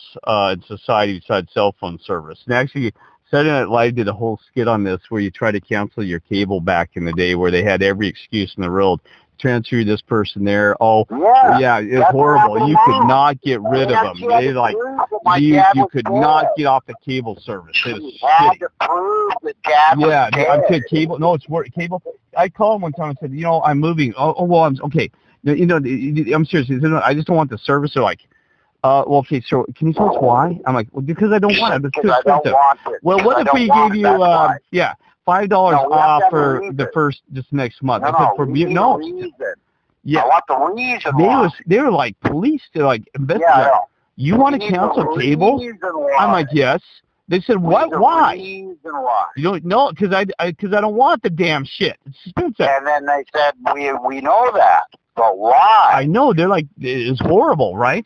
in society besides cell phone service. And actually, Saturday Night Live did a whole skit on this where you try to cancel your cable back in the day, where they had every excuse in the world. Transfer this person there. Oh, yeah, it's horrible. You could not get rid of them. They like you could not get off the cable service. It was shitty. Yeah, I'm saying cable. No, it's cable. I called him one time and said, you know, I'm moving. Oh, well, I'm okay. You know, I'm serious. I just don't want the service. They're like, well, okay, so can you tell us why? I'm like, well, because I don't want it. It's too expensive. Well, what if we gave you, $5 off for this next month? I said, for me, no. Yeah. I want the reason they were like police. They're like, you want to cancel cable? I'm like, yes. They said, what? Why? You don't know, because I don't want the damn shit. It's expensive. And then they said, we know that, but why? I know. They're like, it's horrible, right?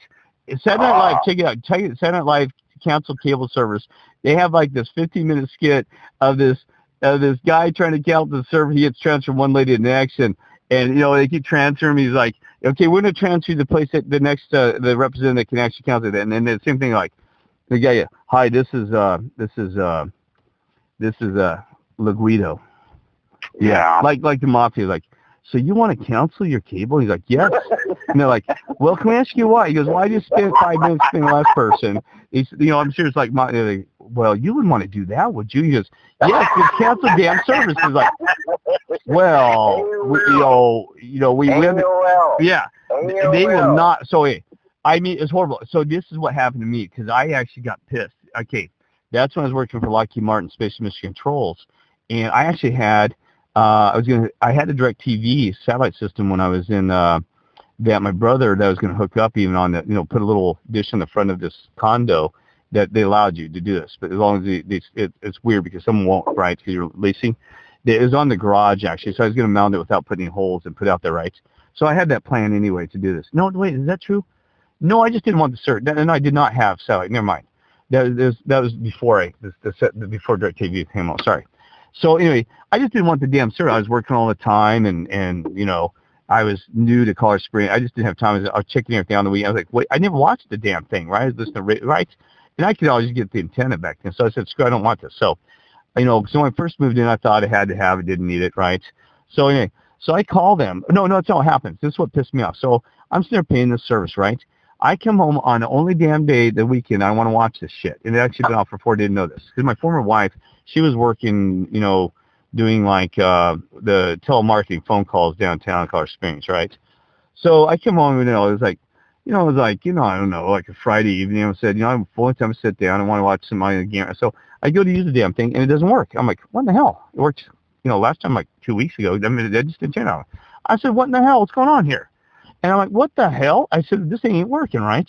Saturday Night Live, check it out. Saturday Night Live canceled cable service. They have like this 15-minute skit of this guy trying to cancel the service. He gets transferred from one lady to the next, and you know, they keep transferring him. He's like, okay, we're going to transfer you to the place that the next the representative can actually cancel it. And then the same thing, like the guy, hi, this is Laguido. Yeah. Like the mafia, like, so you want to cancel your cable? He's like, yes. And they're like, well, can we ask you why? He goes, why do you spend 5 minutes being the last person? He's, you know, I'm sure it's like, well, you wouldn't want to do that, would you? He goes, yes, you cancel damn service. He's like, well, we they will not. So, I mean, it's horrible. So this is what happened to me, because I actually got pissed. Okay, that's when I was working for Lockheed Martin Space Mission Controls, and I actually had I had a DirecTV satellite system when I was in that my brother that was going to hook up even on the, you know, put a little dish on the front of this condo that they allowed you to do this, but as long as it's weird because someone won't, right, because you're leasing. It was on the garage actually, so I was going to mount it without putting holes and put out there, right. So I had that plan anyway to do this. No, wait, is that true? No, I just didn't want the cert, and I did not have satellite. Never mind. That was before before DirecTV came out. Sorry. So anyway, I just didn't want the damn cert. I was working all the time, and you know, I was new to Colorado Springs. I just didn't have time. I was checking everything on the weekend. I was like, wait, I never watched the damn thing, right? I was listening to right, and I could always get the antenna back then. So I said, screw, I don't want this. So You know, so when I first moved in, I thought I had to have it, didn't need it, right? So anyway, so I call them. No, that's not what happens. This is what pissed me off. So I'm sitting there paying this service, right? I come home on the only damn day, the weekend, I want to watch this shit. And it actually been off before I didn't know this. Because my former wife, she was working, you know, doing like the telemarketing phone calls downtown in Colorado Springs, right? So I come home, you know, it was like, I don't know, like a Friday evening. I said, I'm fully time to sit down. I want to watch some game. So I go to use the damn thing, and it doesn't work. I'm like, what in the hell? It worked, last time, like 2 weeks ago. I mean, it just didn't turn out. I said, what in the hell? What's going on here? And I'm like, what the hell? I said, this ain't working, right?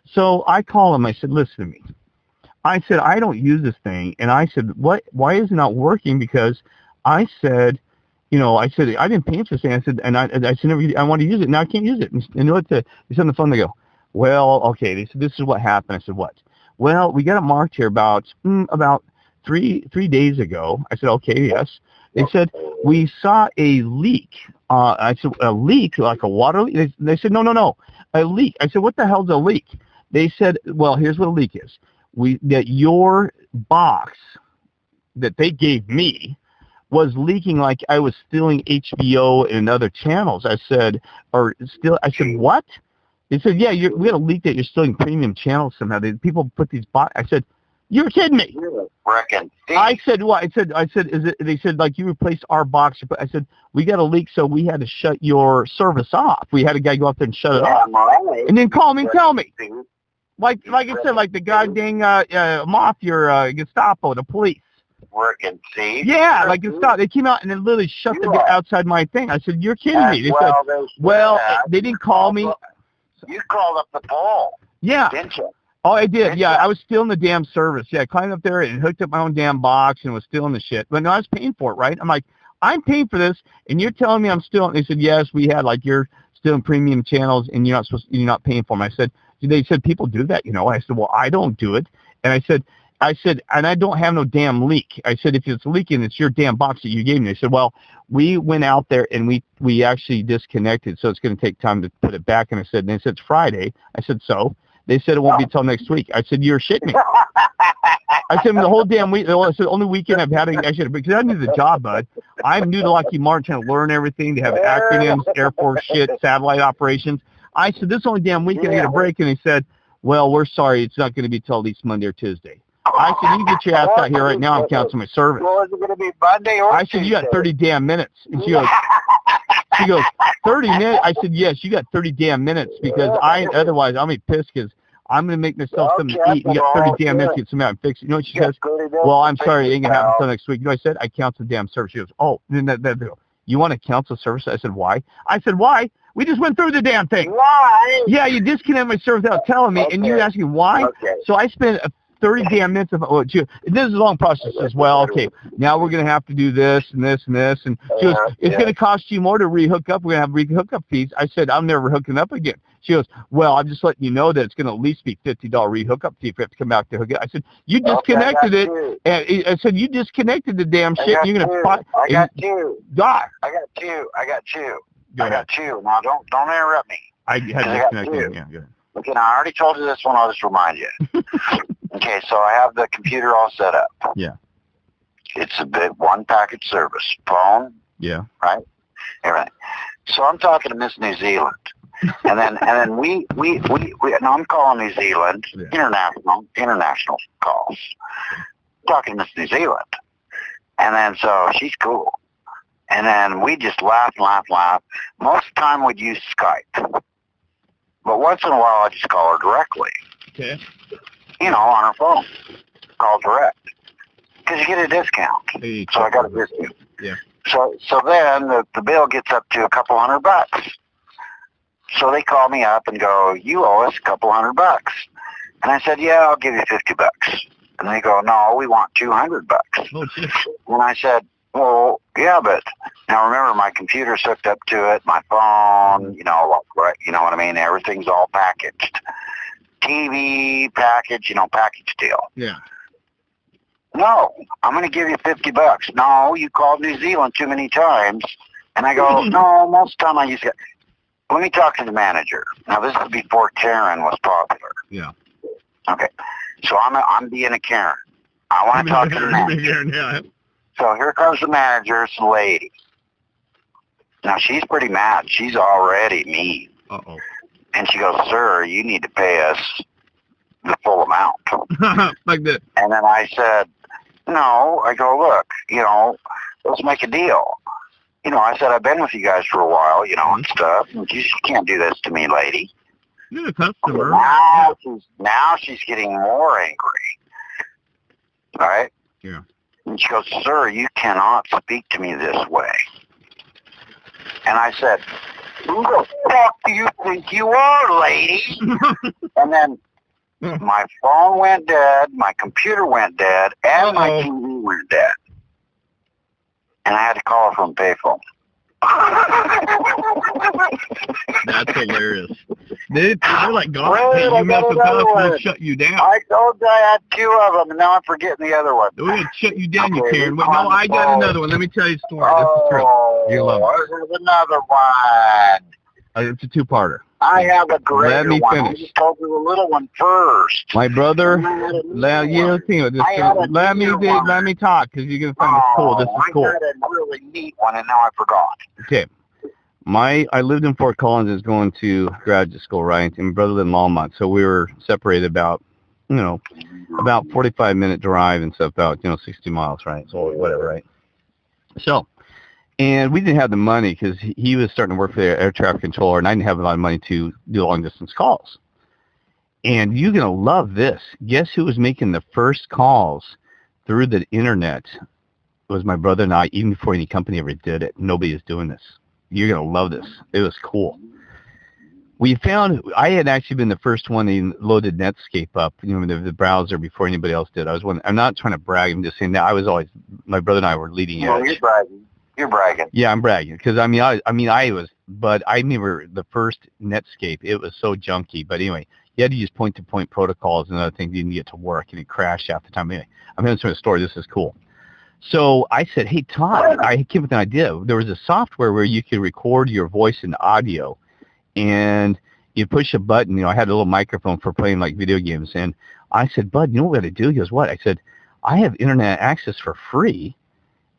So I call him. I said, listen to me. I said, I don't use this thing. And I said, why is it not working? Because I said, I said, I didn't pay for this thing. I said, I want to use it. Now I can't use it. And you know what? They said on the phone, they go, well, okay. They said, this is what happened. I said, what? Well, we got it marked here about 3 days ago. I said, okay, yes. They said, we saw a leak. I said, a leak, like a water leak? They said, no, a leak. I said, what the hell's a leak? They said, well, here's what a leak is. That your box that they gave me was leaking, like I was stealing HBO and other channels. I said, what? They said, yeah, we had a leak that you're stealing premium channels somehow. People put these box. I said, you're kidding me. I said, what? I said, is it? They said, like, you replaced our box. I said, we got a leak, so we had to shut your service off. We had a guy go up there and shut it off. And then call me and tell me. Like I said, like the goddamn mafia, Gestapo, the police. Working, see? Yeah, like Gestapo. They came out and then literally shut the door outside my thing. I said, you're kidding me. They said, they didn't call me. You called up the pole. Yeah. Didn't you? Oh, I did. Yeah, I was stealing the damn service. Yeah, I climbed up there and hooked up my own damn box and was stealing the shit. But no, I was paying for it, right? I'm like, I'm paying for this, and you're telling me I'm stealing. They said, yes, we had, like, you're stealing premium channels, and you're not paying for them. I said, they said, people do that, I said, well, I don't do it. And I said, and I don't have no damn leak. I said, if it's leaking, it's your damn box that you gave me. They said, well, we went out there and we actually disconnected, so it's going to take time to put it back. And they said, it's Friday. I said, so? They said it won't be until next week. I said, you're shitting me. I said, the whole damn week, I said, the only weekend I've had, because I knew the job, bud. I'm new to Lockheed Martin, trying to learn everything. They have acronyms, Air Force shit, satellite operations. I said, this only damn weekend I get a break. And they said, well, we're sorry. It's not going to be till at least Monday or Tuesday. I said, you can get your ass out here right now and cancel my service. Well, is it going to be Monday or I said, you got 30 damn minutes. And she goes, 30 minutes? I said, yes, you got 30 damn minutes because otherwise I'll be pissed because I'm going to make myself something to eat. You got 30 damn minutes to get something out and fix it. You know what she says? Well, I'm sorry, it ain't going to happen until next week. You know what I said? I canceled the damn service. She goes, oh, you want to cancel service? I said, why? I said, why? We just went through the damn thing. Why? Yeah, you disconnect my service without telling me, and you ask me why? Okay. So I spent 30 damn minutes of, this is a long process as well. Okay, now we're going to have to do this and this and this. And she goes, it's going to cost you more to rehook up. We're going to have re-hookup fees. I said, I'm never hooking up again. She goes, well, I'm just letting you know that it's going to at least be $50 re-hookup fee if you have to come back to hook it. I said, you disconnected it. And I said, you disconnected the damn shit. And you're going to fight. I got you. God. I got you. Go ahead. I got you. Now, don't interrupt me. I had disconnected. Yeah, good. Okay, now I already told you this one. I'll just remind you. Okay, so I have the computer all set up. Yeah. It's a big one package service. Phone. Yeah. Right? Everything. So I'm talking to Miss New Zealand. and then we and I'm calling New Zealand, international calls. Talking to Miss New Zealand. And then so she's cool. And then we just laugh. Most of the time we'd use Skype. But once in a while I just call her directly. Okay. On her phone. Call direct. Because you get a discount. So I got a discount. Yeah. So then the bill gets up to a couple $100. So they call me up and go, you owe us a couple $100. And I said, yeah, I'll give you $50. And they go, no, we want $200. Oh, shit. And I said, well, yeah, but now remember, my computer's hooked up to it, my phone, you know what I mean? Everything's all packaged. TV package, package deal. Yeah. No, I'm going to give you $50. No, you called New Zealand too many times. And I go, no, most of the time I use it. Let me talk to the manager. Now, this is before Karen was popular. Yeah. Okay. So I'm being a Karen. I want to talk to the manager. So here comes the manager, it's the lady. Now, she's pretty mad. She's already mean. Uh-oh. And she goes, sir, you need to pay us the full amount. Like that. And then I said, no. I go, look, let's make a deal. I said, I've been with you guys for a while, and stuff. And you can't do this to me, lady. You're a customer. Now she's getting more angry. Right? Yeah. And she goes, sir, you cannot speak to me this way. And I said, who the fuck do you think you are, lady? And then my phone went dead, my computer went dead, and my TV went dead. And I had to call her from payphone. That's hilarious. They're like, God, hey, you mess with us, we'll shut you down. I told you I had 2 of them, and now I'm forgetting the other one. We're going to shut you down, you Karen. Wait, no, I got another one. Let me tell you a story. This is true. You love it. There's another one. It's a 2-parter. I have a greater Let me one. finish. I just told you the little one first. My brother, let me talk, because you're going to find this cool. This is cool. I had a really neat one, and now I forgot. Okay. I lived in Fort Collins, was going to graduate school, right? And my brother lived in Longmont, so we were separated about 45-minute drive and stuff, about 60 miles, right? So whatever, right? So, and we didn't have the money because he was starting to work for the air traffic controller, and I didn't have a lot of money to do long-distance calls. And you're going to love this. Guess who was making the first calls through the internet? It was my brother and I, even before any company ever did it. Nobody is doing this. You're going to love this. It was cool. We found, I had actually been the first one that loaded Netscape up, the browser, before anybody else did. I'm not trying to brag. I'm just saying that I was always, my brother and I were leading edge. Well, you're bragging. You're bragging. Yeah, I'm bragging because I was, but I remember the first Netscape. It was so junky. But anyway, you had to use point-to-point protocols and other things. You didn't get to work, and it crashed half the time. Anyway, I'm going to tell you a story. This is cool. So I said, hey, Todd, I came with an idea. There was a software where you could record your voice and audio, and you push a button. I had a little microphone for playing like video games, and I said, Bud, you know what we got to do? He goes, what? I said, I have internet access for free.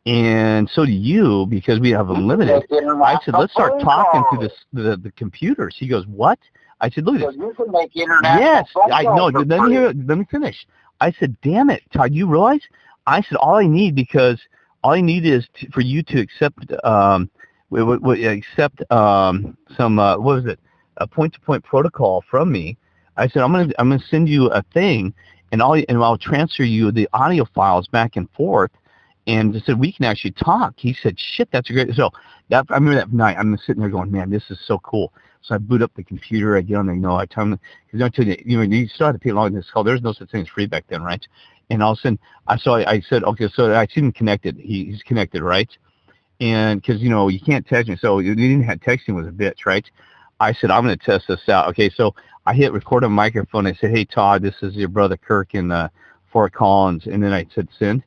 And so do you, because we have unlimited. I said, let's start talking to the computers. He goes, what? I said, look at this. You can make internet. Yes, I know. Let me finish. I said, damn it, Todd, you realize? I said, all I need is for you to accept some a point-to-point protocol from me. I said, I'm gonna send you a thing, and I'll transfer you the audio files back and forth. And I said, we can actually talk. He said, shit, that's a great. So I remember that night, I'm sitting there going, man, this is so cool. So I boot up the computer. I get on there, I tell him, because I tell you, you still have to pay along this call. There's no such thing as free back then, right? And all of a sudden, I said, okay, so I see him connected. He's connected, right? And because, you can't text me. So you didn't have texting was a bitch, right? I said, I'm going to test this out. Okay, so I hit record on microphone. I said, hey, Todd, this is your brother Kirk in Fort Collins. And then I said, send.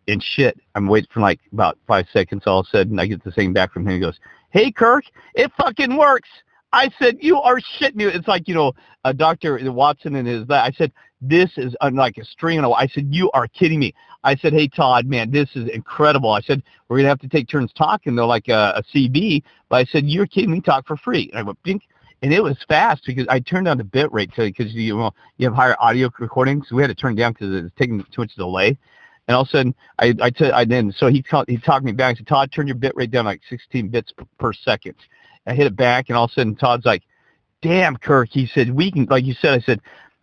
And shit, I'm waiting for like about 5 seconds. All of a sudden, I get the thing back from him. He goes, hey, Kirk, it fucking works. I said, you are shitting me. It's like, a Dr. Watson and his, I said, this is like a string. I said, you are kidding me. I said, hey, Todd, man, this is incredible. I said, we're going to have to take turns talking. They're like a CB. But I said, you're kidding me, talk for free. And I went, bink. And it was fast because I turned down the bit rate because you have higher audio recordings. So we had to turn it down because it was taking too much delay. And all of a sudden, so he talked me back and said, Todd, turn your bit rate down like 16 bits per second. I hit it back, and all of a sudden, Todd's like, damn, Kirk. He said, we can, like you said,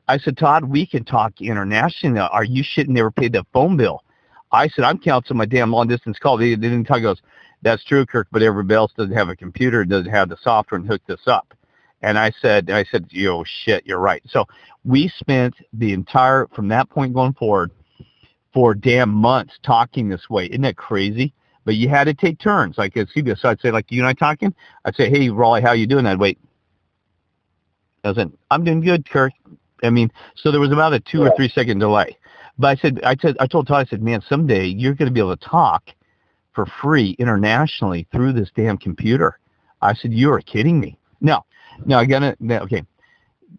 I said, Todd, we can talk internationally. Are you shitting? Never paid the phone bill. I said, I'm canceling my damn long-distance call. They didn't talk. He goes, that's true, Kirk, but everybody else doesn't have a computer, doesn't have the software and hook this up. And I said, yo, shit, you're right. So we spent the entire, from that point going forward, for damn months talking this way. Isn't that crazy? But you had to take turns. Like, so I'd say, like, you and I talking? I'd say, hey, Raleigh, how you doing? I'd wait. I said, I'm doing good, Kirk. So there was about a 2 or 3 second delay. But I told Todd, I said, man, someday you're going to be able to talk for free internationally through this damn computer. I said, you are kidding me. No, okay.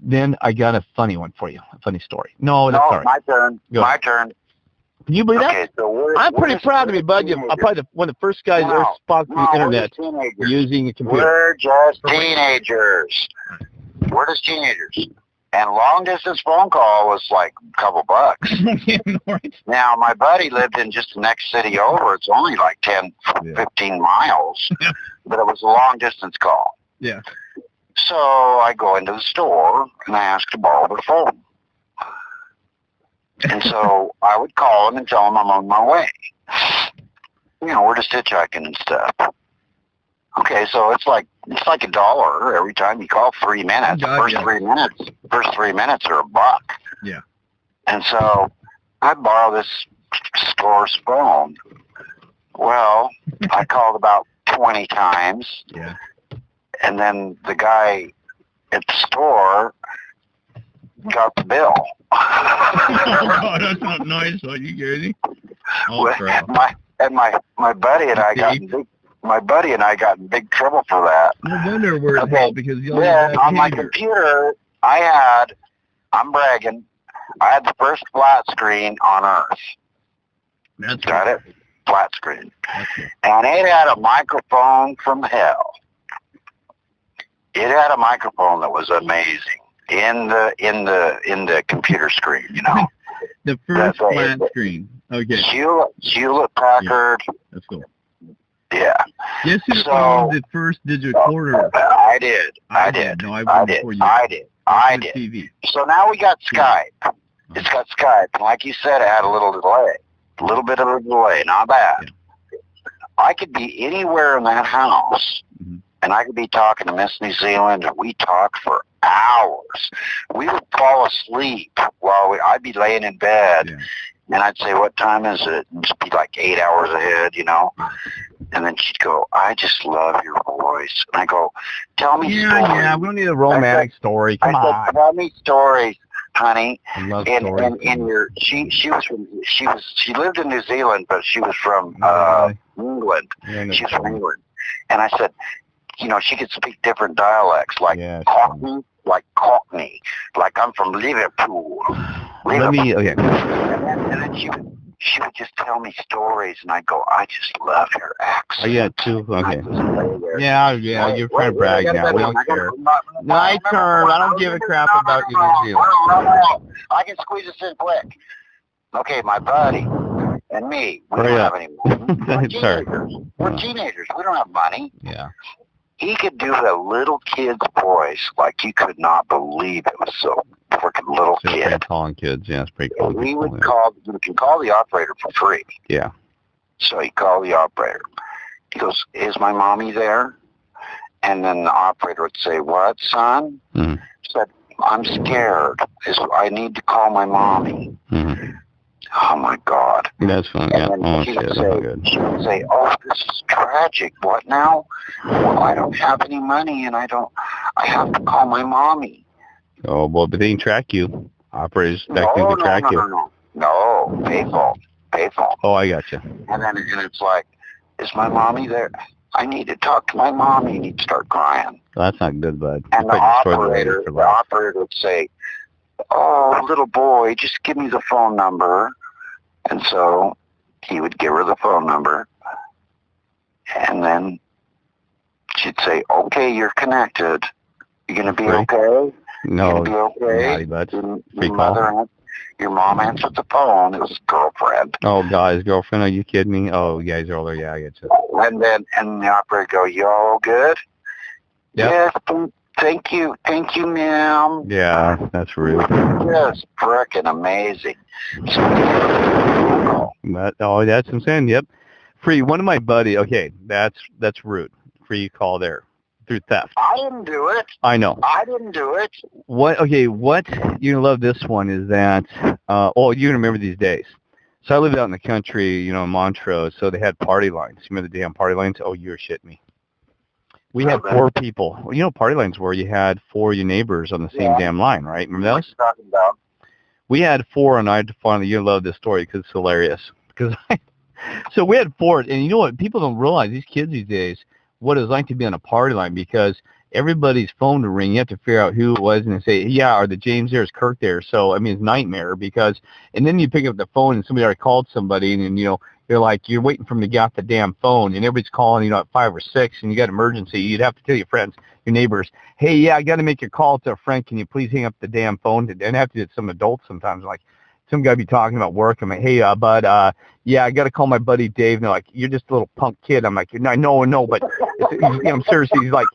Then I got a funny one for you, a funny story. No, that's all right. My turn. My turn. Can you believe that? So I'm pretty proud to be, bud. I'm probably one of the first guys ever spotted the internet using a computer. We're just teenagers. We're just teenagers. And long-distance phone call was like a couple bucks. Now, my buddy lived in just the next city over. It's only like 10, 15 miles. But it was a long-distance call. Yeah. So I go into the store, and I ask to borrow their phone. And so I would call them and tell them I'm on my way. You know, we're just hitchhiking and stuff. Okay, so it's like $1 every time you call 3 minutes. First 3 minutes are $1. Yeah. And so I borrow this store's phone. Well, I called about 20 times. Yeah. And then the guy at the store got the bill. Oh, that's not nice. Are you kidding? Oh, my buddy and I got in big trouble for that. No wonder we're in hell because on my computer I'm bragging, I had the first flat screen on Earth. That's got it? Flat screen. And it had a microphone from hell. It had a microphone that was amazing in the computer screen, you know. The first flat screen. Okay. Hewlett Packard. Yeah. That's cool. Yeah. Guess who found the first digital recorder? I did. No, I did. TV. So now we got Skype. It's got Skype. And like you said, it had a little delay. A little bit of a delay. Not bad. Yeah. I could be anywhere in that house, and I could be talking to Miss New Zealand, and we talk for hours. We would fall asleep while I'd be laying in bed, and I'd say, what time is it? And it'd be like 8 hours ahead, you know. And then she'd go, I just love your voice. And I go, tell me stories. Yeah, we don't need a romantic story. Come on. Tell me stories, honey. I love stories. She lived in New Zealand, but she was from England. She's from England. And I said, you know, she could speak different dialects, like Cockney, like I'm from Liverpool. And then she would just tell me stories, and I'd go, I just love your accent. Oh, yeah, too? Okay. Yeah, you're trying to brag now. We don't care. My turn. I don't give a crap about you, New Zealand. I can squeeze this in quick. Okay, my buddy and me, we don't have any money. We're teenagers. We don't have money. Yeah. He could do a little kid's voice like you could not believe it was so freaking little kid. Calling kids, yeah, it's pretty cool. We can call the operator for free. Yeah. So he called the operator. He goes, is my mommy there? And then the operator would say, what, son? He said, I'm scared. I need to call my mommy. Oh, my God. That's fun, yeah. She would say, oh, this is tragic. What now? Well, I don't have any money, and I have to call my mommy. Oh, well, but they can track you. Operators back then can track you. No, payphone. Oh, I got you. And then it's like, is my mommy there? I need to talk to my mommy, and he'd start crying. Well, that's not good, bud. And the operator would say, oh, little boy, just give me the phone number. And so he would give her the phone number, and then she'd say, okay, you're connected. You going to be okay? No. You going to be okay? Naughty, Your mom answered the phone. It was a girlfriend. Oh, guys, girlfriend, are you kidding me? Oh, you guys are older. Yeah, I get you. And the operator go, you all good? Yep. Yes, thank you, ma'am. Yeah, that's rude. Yes, frickin' amazing. That's what I'm saying. Yep. Free. One of my buddy. Okay, that's rude. Free call there through theft. I didn't do it. I know. I didn't do it. What? Okay. What you're gonna love this one is that. You're gonna remember these days. So I lived out in the country, you know, in Montrose. So they had party lines. You remember the damn party lines? Oh, you're shitting me. We had 4 people. Well, you know, party lines where you had 4 of your neighbors on the same damn line, right? Remember those? What are you talking about? We had 4, and I had to find. You love this story because it's hilarious. So we had 4, and you know what? People don't realize, these kids these days, what it's like to be on a party line, because everybody's phone to ring. You have to figure out who it was and say, yeah, are the James there? Is Kirk there? So, I mean, it's a nightmare because, and then you pick up the phone and somebody already called somebody and you know, you're like, you're waiting for them to get off the damn phone and everybody's calling, you know, at 5 or 6 and you got emergency. You'd have to tell your friends, your neighbors, hey, yeah, I got to make your call to a friend. Can you please hang up the damn phone? And I have to do it some adults sometimes, like some guy be talking about work. I'm like, hey, bud, yeah, I got to call my buddy Dave. And they're like, you're just a little punk kid. I'm like, I know, but I'm serious. He's like,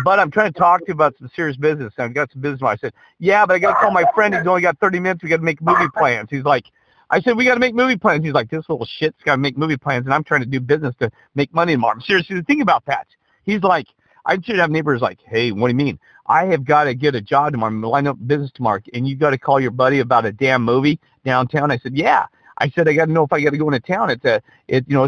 bud, I'm trying to talk to you about some serious business. I've got some business. I said, yeah, but I got to call my friend. He's only got 30 minutes. We got to make movie plans. He's like, I said, we got to make movie plans. He's like, this little shit's got to make movie plans, and I'm trying to do business to make money tomorrow. I'm seriously think about that. He's like, I should have neighbors like, hey, what do you mean? I have got to get a job tomorrow. I'm going to line up business tomorrow, and you got to call your buddy about a damn movie downtown. I said, yeah. I said, I got to know if I got to go into town. It's to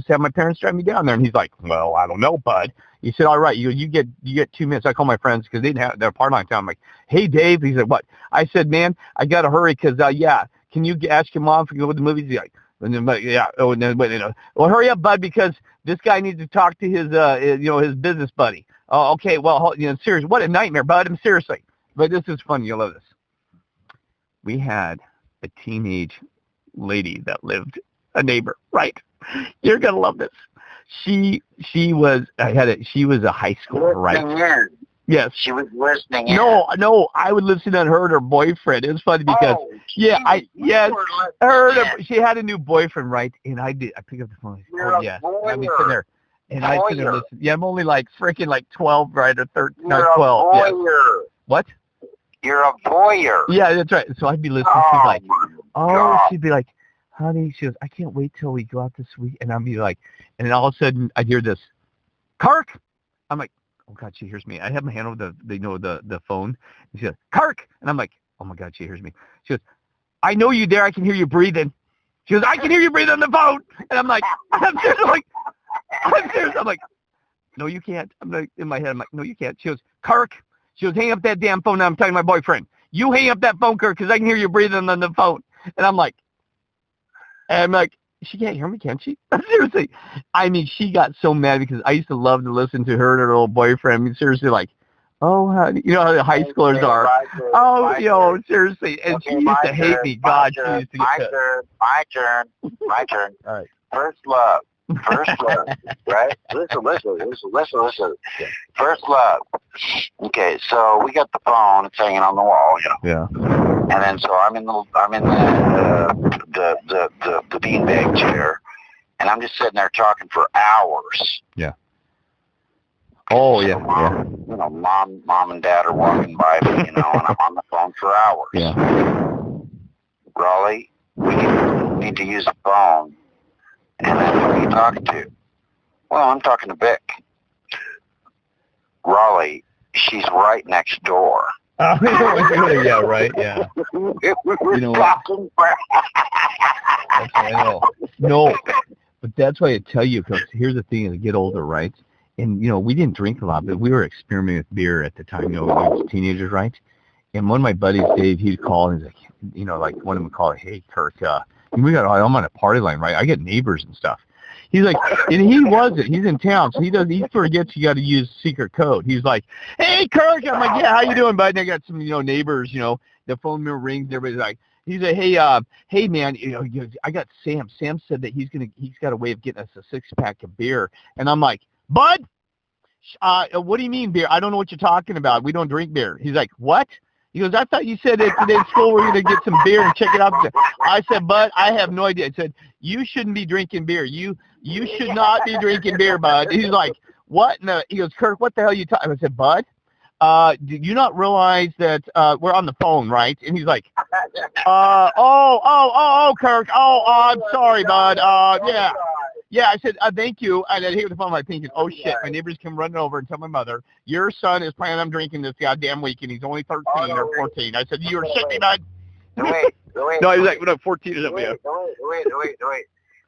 have my parents drive me down there. And he's like, well, I don't know, bud. He said, all right, you get 2 minutes. I call my friends because they didn't have their apartment in town. I'm like, hey, Dave. He said, what? I said, man, I got to hurry because, yeah, can you ask your mom if you go to the movies? He's like, and then, yeah, oh, and then, well, hurry up, bud, because this guy needs to talk to his, his business buddy. Oh, okay, well, seriously, what a nightmare, bud. I'm seriously. But this is funny. You'll love this. We had a teenage lady that lived, a neighbor, right? You're gonna love this. She was a high schooler, right? Yes. She was listening in. No, I would listen to her and her boyfriend. It was funny because, she had a new boyfriend, right? And I picked up the phone. You're a voyeur. I'd be sitting there. And I'd sit there listen. Yeah, I'm only like freaking like 12, right? Or 13, You're 12. A voyeur. Yeah. What? You're a voyeur. Yeah, that's right. So I'd be listening. She's like, she'd be like, honey, she goes, I can't wait till we go out this week. And I'd be like, and then all of a sudden I'd hear this, Kirk. I'm like, oh God, she hears me. I have my hand over the phone. And she goes, Kirk. And I'm like, oh my God, she hears me. She goes, I know you there. I can hear you breathing. She goes, I can hear you breathing on the phone. And I'm like, I'm serious. I'm like, no, you can't. I'm like, in my head, I'm like, no, you can't. She goes, Kirk. She goes, hang up that damn phone. Now I'm talking to my boyfriend. You hang up that phone, Kirk, because I can hear you breathing on the phone. And I'm like, she can't hear me, can she? Seriously. I mean, she got so mad because I used to love to listen to her and her little boyfriend. I mean, seriously, like, oh, honey, you know how the high schoolers are. Seriously. And she used to hate me. God, she used to get My turn. All right. First love, right? Listen. Yeah. First love. Okay, so we got the phone. It's hanging on the wall, Yeah. And then so I'm in the beanbag chair, and I'm just sitting there talking for hours. Yeah. Oh, yeah. Mom and dad are walking by me, and I'm on the phone for hours. Yeah. Raleigh, we need to use the phone. And then who are you talking to? Well, I'm talking to Vic. Raleigh, she's right next door. Oh, yeah, right, yeah. You know what? I know. No, but that's why I tell you, because here's the thing, as I get older, right? And, we didn't drink a lot, but we were experimenting with beer at the time, we were teenagers, right? And one of my buddies, Dave, he'd call, and he's like, one of them would call, hey, Kirk, I'm on a party line, right? I get neighbors and stuff. He's like, and he wasn't. He's in town, so he forgets you got to use secret code. He's like, hey, Kirk. I'm like, yeah, how you doing, bud? And I got some, neighbors, the phone number rings. Everybody's like, he's like, hey, man, I got Sam. Sam said that he's got a way of getting us a 6-pack of beer. And I'm like, bud, what do you mean beer? I don't know what you're talking about. We don't drink beer. He's like, what? He goes, I thought you said that today in school we're going to get some beer and check it out. I said, bud, I have no idea. I said, you shouldn't be drinking beer. You should not be drinking beer, bud. He's like, what? No. He goes, Kirk, what the hell are you talking? I said, bud, did you not realize that we're on the phone, right? And he's like, Kirk. Oh, I'm sorry, bud. Yeah. Yeah, I said, thank you. And I hit the phone, thinking, oh, shit, my neighbors come running over and tell my mother, your son is planning on drinking this goddamn weekend. He's only 13 or 14. I said, you were shitting, bud. Wait. No, he was like, 14 or something. Wait.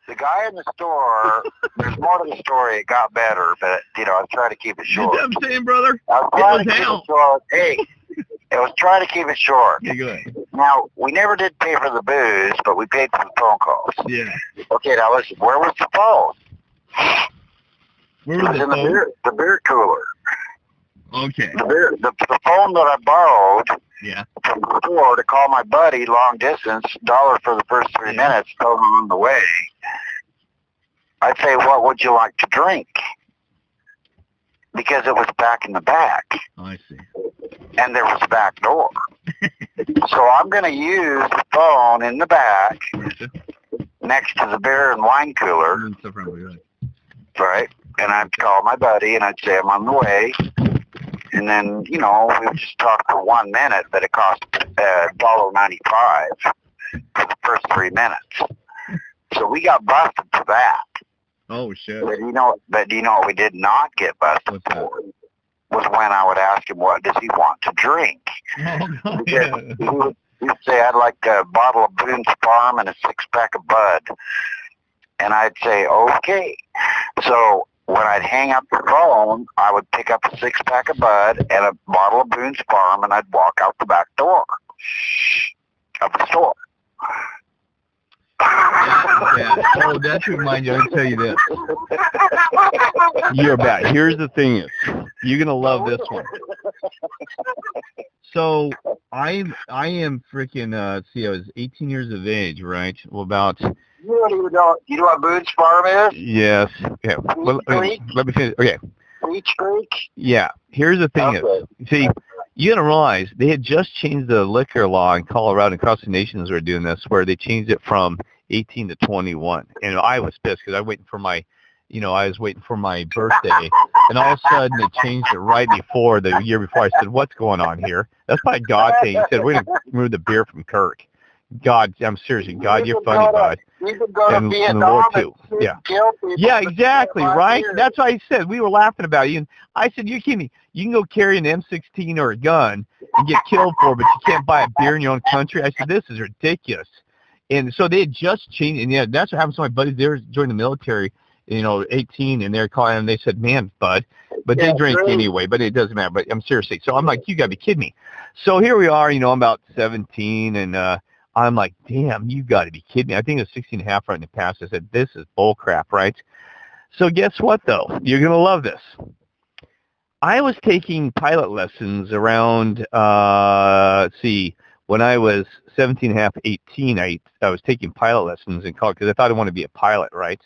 The guy in the store, there's more to the story. It got better, but, I was trying to keep it short. You know what I'm saying, brother? I was trying to keep it short. Hey, I was trying to keep it short. Yeah, go ahead. Now, we never did pay for the booze, but we paid for the phone calls. Yeah. Okay, now listen, where was the phone? Where was it was in the beer cooler. Okay. The phone that I borrowed yeah. from the store to call my buddy long distance, $1 for the first 3 minutes, told him on the way. I'd say, what would you like to drink? Because it was back in the back. Oh, I see. And there was a back door. So I'm going to use the phone in the back next to the beer and wine cooler. Right? And I'd call my buddy and I'd say I'm on the way. And then, we would just talk for 1 minute, but it cost $1.95 for the first 3 minutes. So we got busted for that. Oh, shit. But you know what we did not get busted for? Was when I would ask him, what does he want to drink? Oh, He'd say, I'd like a bottle of Boone's Farm and a 6-pack of Bud. And I'd say, okay. So when I'd hang up the phone, I would pick up a 6-pack of Bud and a bottle of Boone's Farm, and I'd walk out the back door of the store. So that reminds you, I'll tell you this. You're back. Here's the thing is, you're going to love this one. So I am freaking, I was 18 years of age, right? Well, about... You know what Boone's Farm is? Yes. Okay. Well, let me finish. Okay. Peach Creek? Yeah. Here's the thing is, see, you got to realize they had just changed the liquor law in Colorado, and across the nations were doing this, where they changed it from 18 to 21. And I was pissed because I was waiting for my birthday, and all of a sudden they changed it right before the year before. I said, "What's going on here?" That's my God thing. He said, "We're going to remove the beer from Kirk." God, I'm seriously, God, you're funny, bud. And the Lord too. Yeah. Yeah, exactly, right? That's what I said. We were laughing about you, and I said, "You're kidding me. You can go carry an M16 or a gun and get killed for it, but you can't buy a beer in your own country." I said, "This is ridiculous." And so they had just changed, and yeah, that's what happened to my buddies. They were joining the military, 18, and they're calling, and they said, "Man, bud," but they drink anyway, but it doesn't matter. But I'm seriously, so I'm like, you gotta be kidding me. So here we are, I'm about 17, and I'm like, damn, you got to be kidding me. I think it was 16 and a half right in the past. I said, this is bull crap, right? So guess what, though? You're going to love this. I was taking pilot lessons around, when I was 17 and a half, 18, I was taking pilot lessons in college because I thought I wanted to be a pilot, right?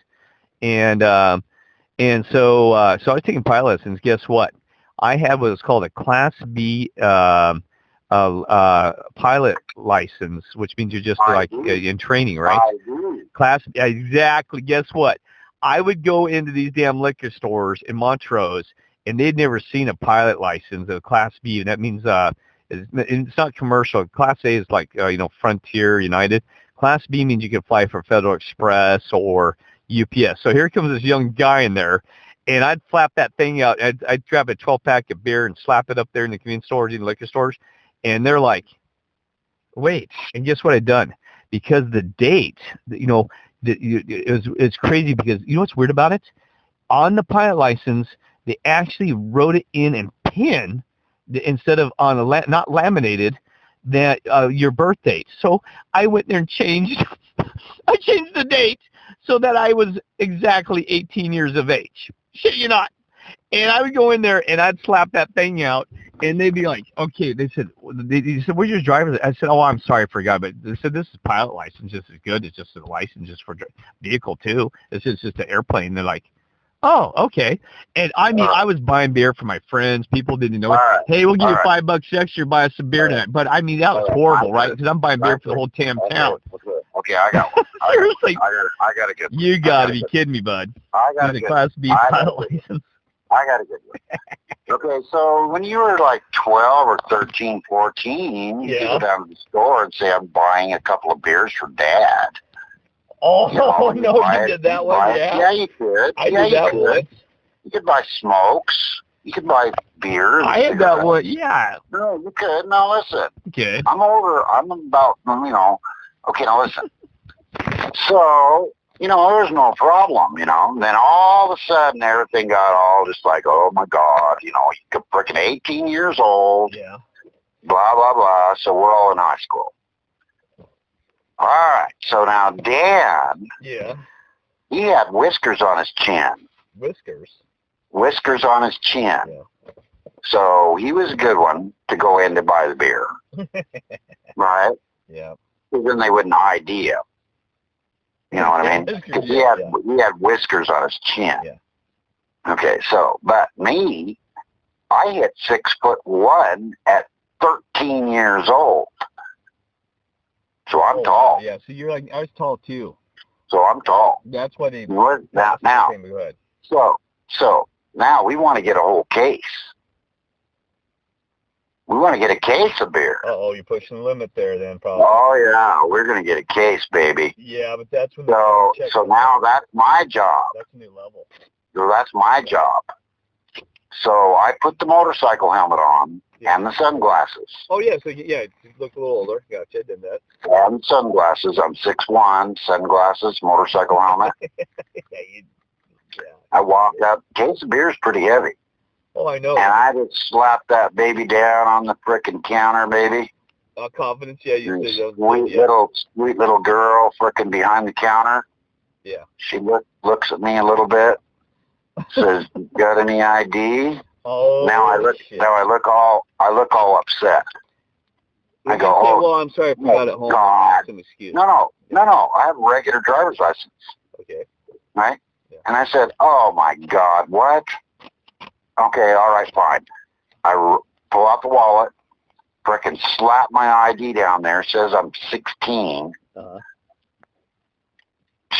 And so I was taking pilot lessons. Guess what? I had what was called a Class B pilot license, which means you're just in training, right? Class, exactly. Guess what? I would go into these damn liquor stores in Montrose, and they'd never seen a pilot license, a Class B, and that means it's not commercial. Class A is like Frontier, United. Class B means you can fly for Federal Express or UPS. So here comes this young guy in there, and I'd flap that thing out. I'd grab a 12-pack of beer and slap it up there in the convenience stores, in the liquor stores. And they're like, wait, and guess what I'd done? Because the date, it's crazy because you know what's weird about it? On the pilot license, they actually wrote it in pen instead of on not laminated, that your birth date. So I went there and changed. I changed the date so that I was exactly 18 years of age. Shit you not. And I would go in there and I'd slap that thing out, and they'd be like, okay. They said, where's your driver's? I said, oh, I'm sorry, I forgot. But they said, this is pilot license. This is good. It's just a license just for vehicle too. It's just an airplane. They're like, oh, okay. And I mean, I was buying beer for my friends. People didn't know it. Hey, we'll give you $5 extra, buy us some beer tonight. But I mean, that was horrible, right? Because I'm buying beer for the whole damn town. Okay, I got one. Seriously. I got to get one. You got to be kidding me, bud. I got a Class B pilot license. I got to get one. Okay, so when you were like 12 or 13, 14, you could go down to the store and say, I'm buying a couple of beers for Dad. Oh, you did that one, yeah? Yeah, you could. I did that one. You could buy smokes. You could buy beer. I had that one, yeah. No, you could. Now, listen. Okay. I'm older. I'm about, Okay, now listen. So, there was no problem, Then all of a sudden, everything got all just like, oh, my God, you're freaking 18 years old. Yeah. Blah, blah, blah. So we're all in high school. All right. So now Dad. Yeah. He had whiskers on his chin. Whiskers? Whiskers on his chin. Yeah. So he was a good one to go in to buy the beer. Right? Yeah. Because then they wouldn't ID him. You know what I mean? Because he had whiskers on his chin. Yeah. Okay, so, but me, I hit 6'1" at 13 years old. So I'm tall. Yeah, so you're like, I was tall too. So I'm tall. That's why they... Now, Go ahead. So now we want to get a whole case. We want to get a case of beer. Uh-oh, you're pushing the limit there then, probably. Oh, yeah, we're going to get a case, baby. Yeah, but that's when... So now that's my job. That's a new level. So that's my job. So I put the motorcycle helmet on and the sunglasses. Oh, yeah, so, yeah, you look a little older. Gotcha, I did that. And sunglasses. I'm 6'1", sunglasses, motorcycle helmet. I walked up. Case of beer is pretty heavy. Oh, I know. And I just slapped that baby down on the frickin' counter, baby. Confidence, yeah. Sweet little girl frickin' behind the counter. Yeah. She looks at me a little bit. Says, "Got any ID?" Oh. Now I look all upset. I go, "Oh, well, I'm sorry, I forgot at home. God. Some excuse." No. I have a regular driver's license. Okay. Right? Yeah. And I said, "Oh my God, what?" Okay, all right, fine. I pull out the wallet, frickin' slap my ID down there. Says I'm 16.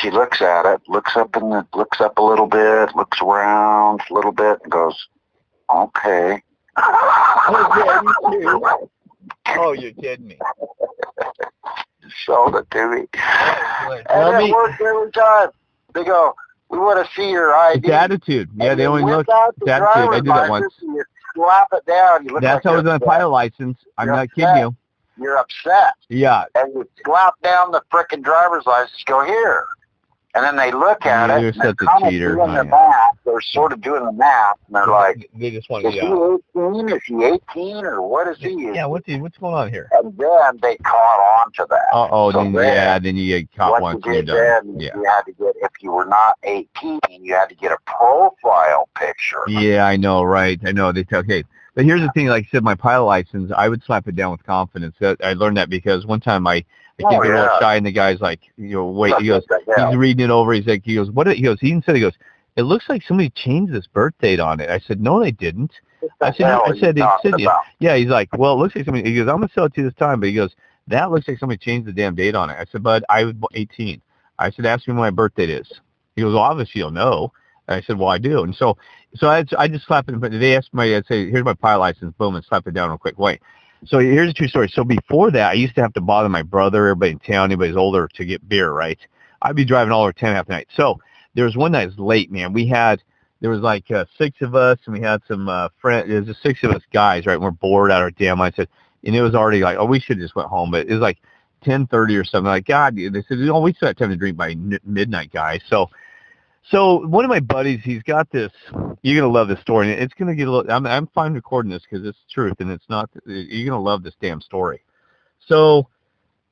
She looks at it, looks up a little bit, looks around a little bit, and goes, "Okay." Oh, you're kidding me. Showed it to me. And it worked every time. They go, "We want to see your ID." It's attitude. Yeah, they only look. It's attitude. I did that once. You slap it down. That's how it was on a pilot license. I'm not kidding you. You're upset. Yeah. And you slap down the frickin' driver's license. Go here. And then they look at it, and they're kind of doing their math. They're sort of doing the math, and they're like, they just want "Is he 18? Is he 18? Or what is he?" Yeah, what's going on here? And then they caught on to that. Then you get caught once and you're done. You had to get, if you were not 18, you had to get a profile picture. Yeah, I know, right? I know. Okay. But here's the thing, like I said, my pilot license, I would slap it down with confidence. I learned that because one time I get a little shy, and the guy's like, wait, he goes, he's reading it over, he's like, what? He goes, it looks like somebody changed this birth date on it. I said, no, they didn't. I said, yeah, he's like, well, it looks like somebody, he goes, I'm going to sell it to you this time, but he goes, that looks like somebody changed the damn date on it. I said, bud, I was 18. I said, ask me when my birth date is. He goes, well, obviously you'll know. And I said, well, I do. And so I just slap it. But they asked me, I'd say, here's my pilot license, boom, and slap it down real quick. Wait. So here's a true story. So before that, I used to have to bother my brother, everybody in town, anybody's older, to get beer, right? I'd be driving all over 10 half the night. So there was one night, it was late, man. There was like 6 of us, and we had some friends. There was just 6 of us guys, right? And we're bored out of our damn mind. And it was already like, oh, we should have just went home. But it was like 10:30 or something. Like, God, they said, oh, we still have time to drink by midnight, guys. So one of my buddies, he's got this. You're gonna love this story, and it's gonna get a little. I'm fine recording this because it's truth, and it's not. You're gonna love this damn story. So,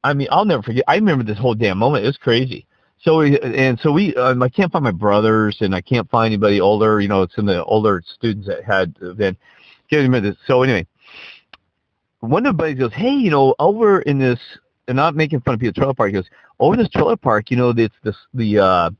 I mean, I'll never forget. I remember this whole damn moment. It was crazy. So I can't find my brothers, and I can't find anybody older. It's some of the older students that had then. So anyway, one of the buddies goes, hey, over in this, and not making fun of people trailer park. He goes, over this trailer park, it's the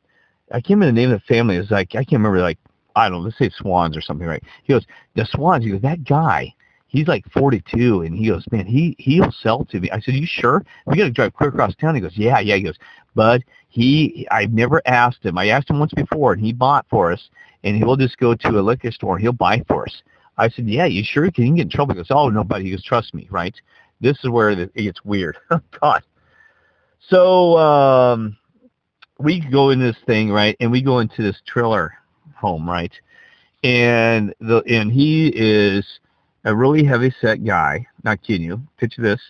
I can't remember the name of the family. It's like, I can't remember, like, I don't know, let's say Swans or something, right? He goes, the Swans, he goes, that guy, he's like 42, and he goes, man, he'll sell to me. I said, you sure? We got to drive clear across town. He goes, yeah. He goes, bud, I've never asked him. I asked him once before, and he bought for us, and he'll just go to a liquor store, and he'll buy for us. I said, yeah, you sure? Can you get in trouble? He goes, oh, no, buddy. He goes, trust me, right? This is where it gets weird. God. So, we go in this thing, right, and we go into this trailer home, right, and he is a really heavy-set guy, not kidding you, picture this,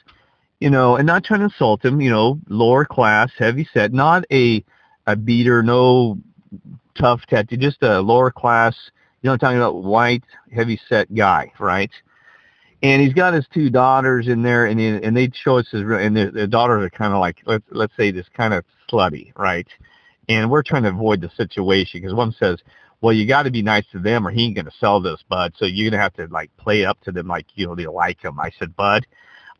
and not trying to insult him, lower class, heavy-set, not a beater, no tough tattoo, just a lower class, I'm talking about white, heavy-set guy, right, and he's got his 2 daughters in there, and they show us and the daughters are kind of like, let's say this kind of slutty, right? And we're trying to avoid the situation because one says, well, you got to be nice to them or he ain't going to sell this, bud. So you're going to have to, like, play up to them like, you know, they like him. I said, bud,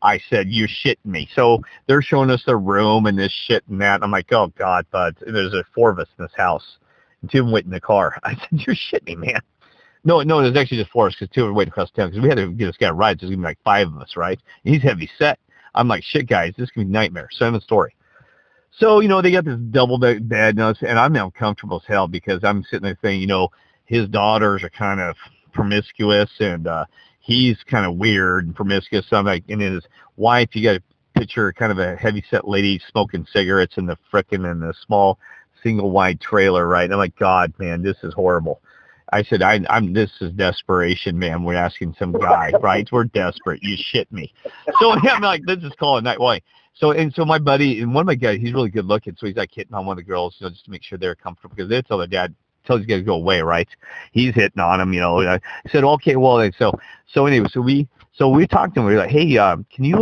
I said, you're shitting me. So they're showing us their room and this shit and that. I'm like, oh, God, bud, there's 4 of us in this house. And 2 of them wait in the car. I said, you're shitting me, man. No, there's actually just 4 of us because 2 were waiting across town because we had to get this guy a ride. So there's going to be like 5 of us, right? And he's heavy set. I'm like, shit, guys, this is going to be a nightmare. So I'm in the story. So, you know, they got this double bed, and I'm uncomfortable as hell because I'm sitting there thinking, you know, his daughters are kind of promiscuous, and he's kind of weird and promiscuous. So I'm like, and his wife, you got a picture, kind of a heavy-set lady smoking cigarettes in the small single-wide trailer, right? And I'm like, God, man, this is horrible. I said, this is desperation, man. We're asking some guy, right? We're desperate. You shit me. So I'm like, let's just call it night. Why? So my buddy, and one of my guys, he's really good looking, so he's like hitting on one of the girls, you know, just to make sure they're comfortable, because they tell their dad, tell these guys to go away, right? He's hitting on him, you know. I said, okay, well, so anyway, so we talked to him. We were like, hey, can you,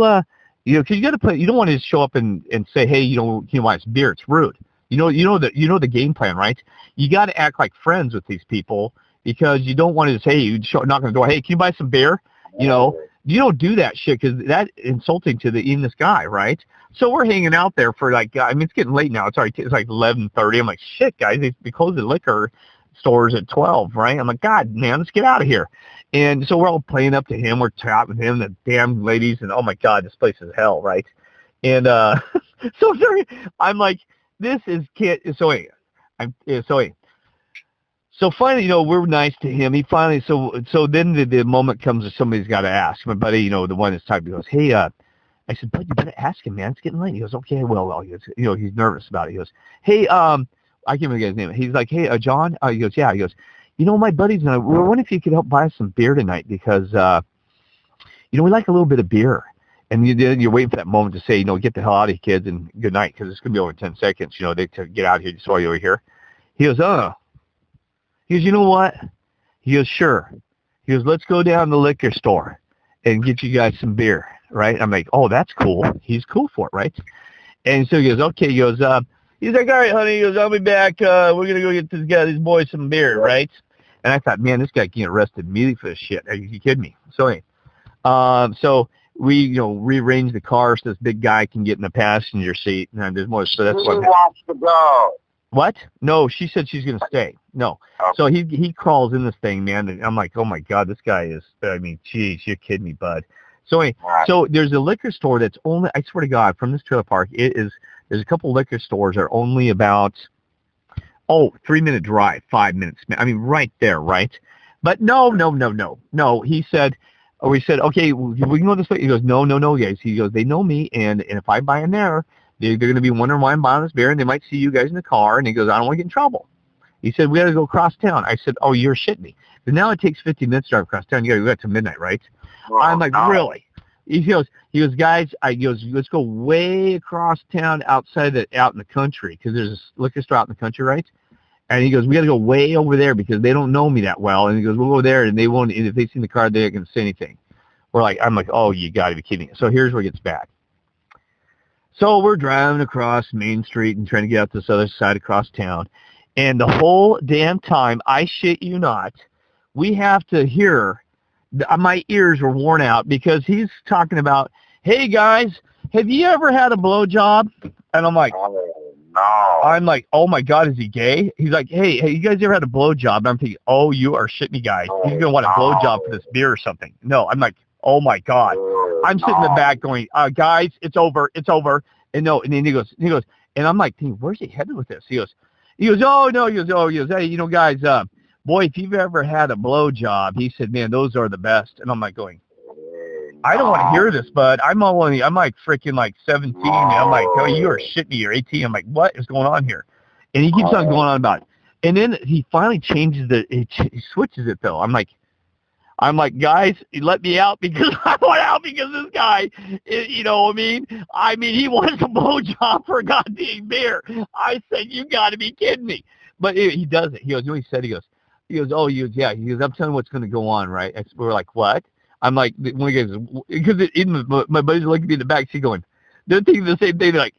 you know, because you got to put, you don't want to just show up and say, hey, you know why it's beer? It's rude. You know the game plan, right? You got to act like friends with these people because you don't want to say, hey, you knock on the door, hey, can you buy some beer? You know. You don't do that shit because that's insulting to even this guy, right? So we're hanging out there for like, I mean, it's getting late now. It's like 11:30. I'm like, shit, guys, they close the liquor stores at 12, right? I'm like, God, man, let's get out of here. And so we're all playing up to him. We're chatting with him, the damn ladies, and oh my God, this place is hell, right? And so I'm like, this is kid. So anyway, So finally, you know, we're nice to him. He finally, so then the moment comes that somebody's got to ask. My buddy, you know, the one that's typing, he goes, hey, I said, bud, you better ask him, man. It's getting late. He goes, okay, well, he goes, you know, he's nervous about it. He goes, hey, I can't remember the guy's name. He's like, hey, John? He goes, yeah. He goes, you know, my buddies and I, we're wondering if you could help buy us some beer tonight because, you know, we like a little bit of beer. And you're waiting for that moment to say, you know, get the hell out of here, kids, and good night, because it's going to be over in 10 seconds, you know, to get out of here just while you're over here. He goes, He goes, you know what? He goes, sure. He goes, let's go down to the liquor store and get you guys some beer, right? I'm like, oh, that's cool. He's cool for it, right? And so he goes, okay. He goes, he's like, all right, honey. He goes, I'll be back. We're going to go get these boys some beer, right? And I thought, man, this guy can get arrested immediately for this shit. Are you kidding me? So anyway, so we, you know, rearrange the car so this big guy can get in the passenger seat. And there's more. So that's what wants to go. What? No, she said she's going to stay. No. Okay. So he crawls in this thing, man, and I'm like, oh, my God, this guy is, I mean, geez, you're kidding me, bud. So anyway, so there's a liquor store that's only, I swear to God, from this trailer park, there's a couple liquor stores that are only about, 3-minute drive, 5 minutes. I mean, right there, right? But no. He said, we said, okay, we can go this way. He goes, no, guys. He goes, they know me, and if I buy in there, they're going to be wondering why I'm buying this beer, and they might see you guys in the car. And he goes, I don't want to get in trouble. He said, we got to go across town. I said, oh, you're shitting me. But now it takes 15 minutes to drive across town. You got to go to midnight, right? Well, I'm like, really? He goes, guys, let's go way across town out in the country, because there's a liquor store out in the country, right? And he goes, we got to go way over there because they don't know me that well. And he goes, we'll go there, and they won't. And if they see the car, they're going to say anything. I'm like, oh, you got to be kidding me. So here's where it gets bad. So we're driving across Main Street and trying to get out this other side across town. And the whole damn time, I shit you not, we have to hear, my ears were worn out because he's talking about, hey, guys, have you ever had a blowjob? And I'm like, no. I'm like, oh, my God, is he gay? He's like, hey, you guys ever had a blowjob? And I'm thinking, oh, you are shitting me, guys. He's going to want a blowjob for this beer or something. No, I'm like, oh, my God. I'm sitting in the back going, guys, it's over. And no, and then he goes, and I'm like, where's he headed with this? He goes, oh, no, he goes, hey, you know, guys, boy, if you've ever had a blowjob, he said, man, those are the best. And I'm like going, I don't want to hear this, bud. I'm like freaking like 17. And I'm like, oh, you are shitting me. You're 18. I'm like, what is going on here? And he keeps on going on about it. And then he finally changes he switches it though. I'm like, guys, let me out because I want out because this guy, you know what I mean? He wants a blowjob for a goddamn beer. I said, you got to be kidding me. But he does it. He goes, you know what he said? He goes, yeah. He goes, I'm telling you what's going to go on, right? And we're like, what? I'm like, when he goes, because even my buddies are looking at me in the back seat going, they're thinking the same thing. They're like,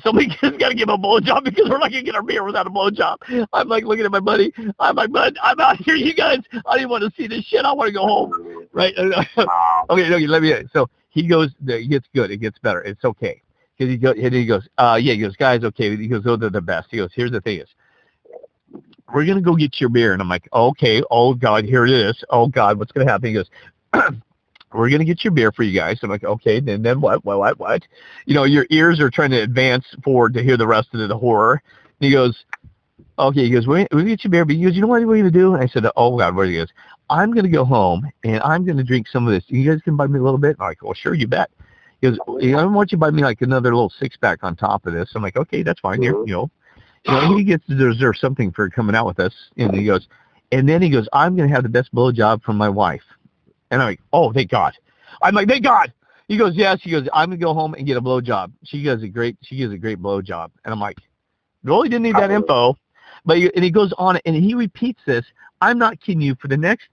somebody's got to give a blowjob because we're not going to get our beer without a blowjob. I'm like looking at my buddy. I'm like, bud, I'm out here, you guys. I didn't want to see this shit. I want to go home. Right? Okay, let me. So he goes, it gets good. It gets better. It's okay. Because he goes, guys, okay. He goes, those are the best. He goes, here's the thing is, we're going to go get your beer. And I'm like, okay, oh, God, here it is. Oh, God, what's going to happen? He goes, we're going to get your beer for you guys. I'm like, okay, then what? You know, your ears are trying to advance forward to hear the rest of the horror. And he goes, okay, he goes, we'll get your beer. But he goes, you know what we're going to do? And I said, oh, God, what? He goes, I'm going to go home, and I'm going to drink some of this. You guys can buy me a little bit? I'm like, well, sure, you bet. He goes, I want you to buy me like another little six-pack on top of this. I'm like, okay, that's fine. Here, you know, he gets to deserve something for coming out with us. And he goes, I'm going to have the best blowjob from my wife. And I'm like, oh, thank God. I'm like, thank God. He goes, yes. He goes, I'm going to go home and get a blowjob. She gives a great blowjob. And I'm like, really didn't need that info. But he goes on and he repeats this. I'm not kidding you, for the next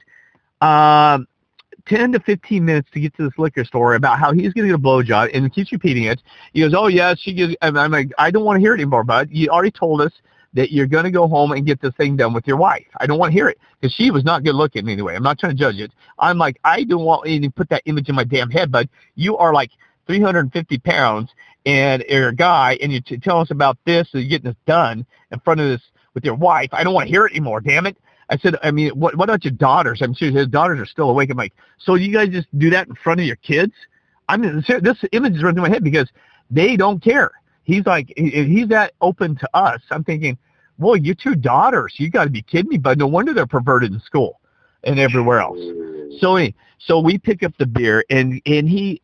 10 to 15 minutes to get to this liquor store about how he's going to get a blowjob, and he keeps repeating it. He goes, oh, yes, she gives. I'm like, I don't want to hear it anymore, bud. You already told us that you're going to go home and get this thing done with your wife. I don't want to hear it, because she was not good looking anyway. I'm not trying to judge it. I'm like, I don't want you to put that image in my damn head, bud. You are like 350 pounds, and you're a guy, and you tell us about this, and you're getting this done in front of this with your wife. I don't want to hear it anymore, damn it. I said, I mean, what about your daughters? I'm sure his daughters are still awake. I'm like, so you guys just do that in front of your kids? I mean, this image is running through my head because they don't care. He's like, he's that open to us. I'm thinking, boy, your two daughters, you got to be kidding me, but no wonder they're perverted in school and everywhere else. So we pick up the beer, and he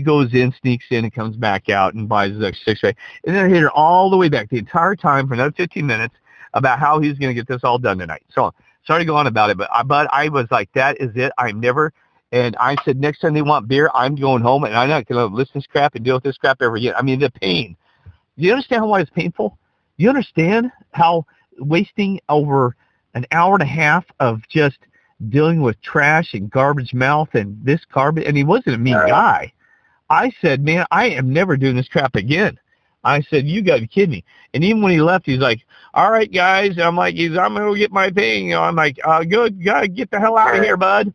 goes in, sneaks in, and comes back out and buys the six-pack. And then I hit her all the way back the entire time for another 15 minutes about how he's going to get this all done tonight. So sorry to go on about it, but I was like, that is it. And I said, next time they want beer, I'm going home, and I'm not going to listen to this crap and deal with this crap ever again. I mean, the pain. Do you understand why it's painful? You understand how wasting over an hour and a half of just dealing with trash and garbage mouth and this garbage, and he wasn't a mean guy. I said, man, I am never doing this crap again. I said, you got to be kidding me. And even when he left, he's like, all right, guys. I'm like, I'm going to go get my thing. You know, I'm like, good. Got to get the hell out of here, bud.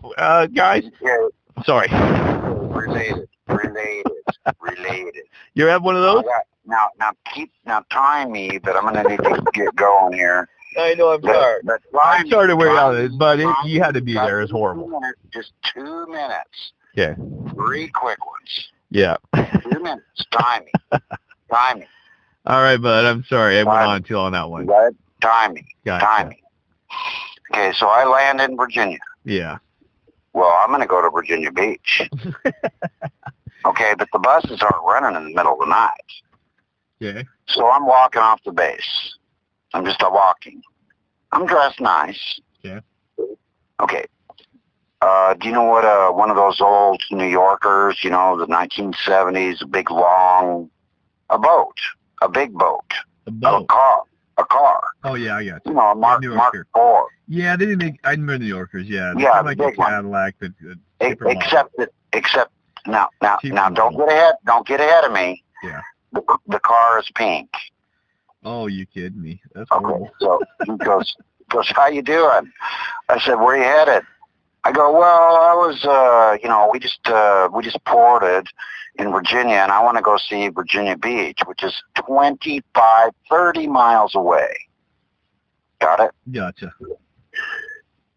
Guys. Sorry. Related. You have one of those? Now time me, but I'm going to need to get going here. I know, I'm sorry. I'm sorry to wear you out, but you had to be there. It's horrible. 2 minutes, just 2 minutes. Yeah. 3 quick ones. Yeah. 2 minutes. Time me. All right, bud. I'm sorry. I went on too long on that one. Time me. Okay, so I land in Virginia. Yeah. Well, I'm going to go to Virginia Beach. Okay, but the buses aren't running in the middle of the night. Yeah. So I'm walking off the base. I'm just walking. I'm dressed nice. Yeah. Okay. Do you know what one of those old New Yorkers, you know, the 1970s, a big boat. A car. Oh, yeah, I got you. You know, a Mark IV. Yeah, they didn't make, I remember New Yorkers, yeah. Yeah, like a Cadillac. Except now, don't get ahead of me. Yeah. The car is pink. Oh, you kidding me? That's okay. Horrible. So he goes, how you doing? I said, where you headed? I go, well, I was, we just ported in Virginia, and I want to go see Virginia Beach, which is 30 miles away. Got it? Gotcha.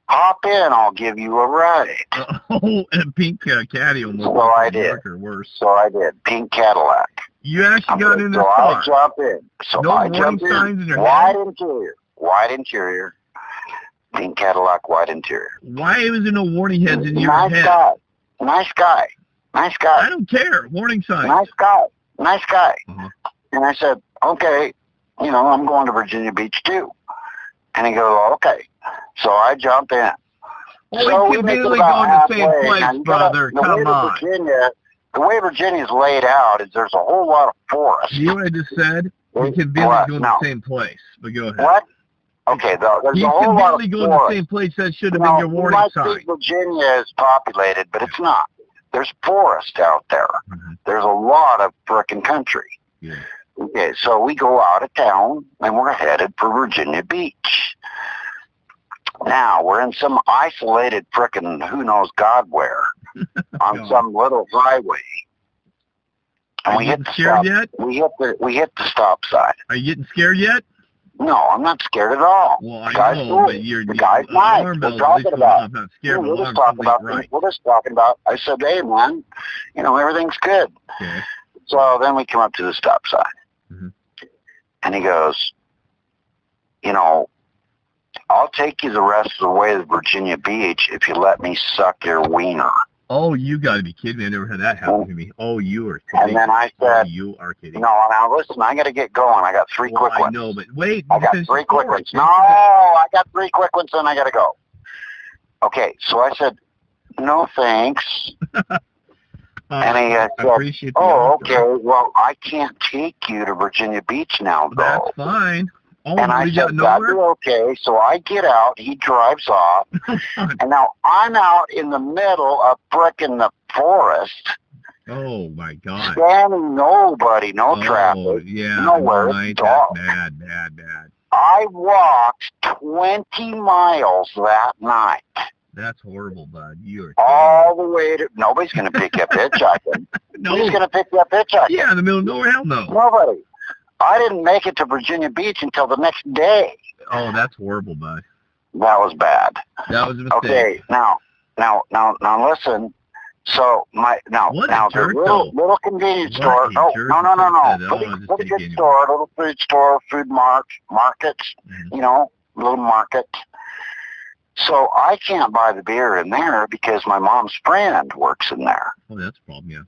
Hop in, I'll give you a ride. Oh, and pink caddy almost. So I did. Or worse. So I did. Pink Cadillac. You actually got in the car. So I jump in. So no I jump in. Signs in your wide head? Wide interior. Pink Cadillac, wide interior. Why was there no warning heads in your head? Nice guy. I don't care. Warning signs. Nice guy. Uh-huh. And I said, okay, I'm going to Virginia Beach too. And he goes, okay. So I jump in. Well, so we could really go to the same place, brother. Come on. The way Virginia's laid out is there's a whole lot of forest. You know what I just said? We could really go to the same place. But go ahead. What? Okay, there's a whole lot of forest. You could really go to the same place. That should have been your warning sign. Virginia is populated, but it's not. There's forest out there. Mm-hmm. There's a lot of frickin' country. Yeah. Okay, so we go out of town, and we're headed for Virginia Beach. Now, we're in some isolated frickin' who knows God where, on some little highway. And we hit the stop. Yet? We hit the stop sign. Are you getting scared yet? No, I'm not scared at all. Well, I know, but the guy's nice. We're talking about. I'm not scared, we're just talking about. I said, hey man, everything's good. Okay. So then we come up to the stop sign, and he goes, I'll take you the rest of the way to Virginia Beach if you let me suck your wiener. Oh, you got to be kidding me. I never had that happen to me. Oh, you are kidding. And then I said, you are kidding. No, now listen, I got to get going. I got three quick ones. I know, but wait. I got three quick ones. No, I got three quick ones and I got to go. Okay, so I said, no thanks. And he said, okay, well, I can't take you to Virginia Beach now, though. That's fine. Oh, and I said, that'd be okay. So I get out, he drives off, and now I'm out in the middle of frickin' the forest. Oh, my God. Standing, nobody, no traffic, nowhere. Right. That's bad. I walked 20 miles that night. That's horrible, bud. You're all the way to, nobody's going to pick you up hitchhiking. Who's going to pick you up hitchhiking? Yeah, in the middle of nowhere, hell no. Nobody. I didn't make it to Virginia Beach until the next day. Oh, that's horrible, bud. That was bad. That was a mistake. Okay, now listen. So the little convenience store. No. Pretty good store, little food store, food markets. Little market. So I can't buy the beer in there because my mom's friend works in there. Oh, that's a problem, yeah.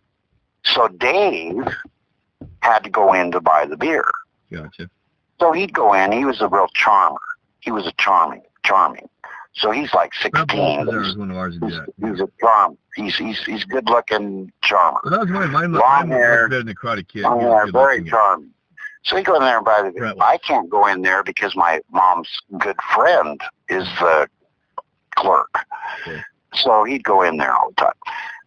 So Dave had to go in to buy the beer. Gotcha. So he'd go in. He was a real charmer. He was a charming. So he's like 16. He's a charm. He's good looking charmer. Well, that was long hair, better than the Karate Kid. Long hair, very charming. So he go in there and buy the beer. I can't go in there because my mom's good friend is the clerk. Okay. So he'd go in there all the time.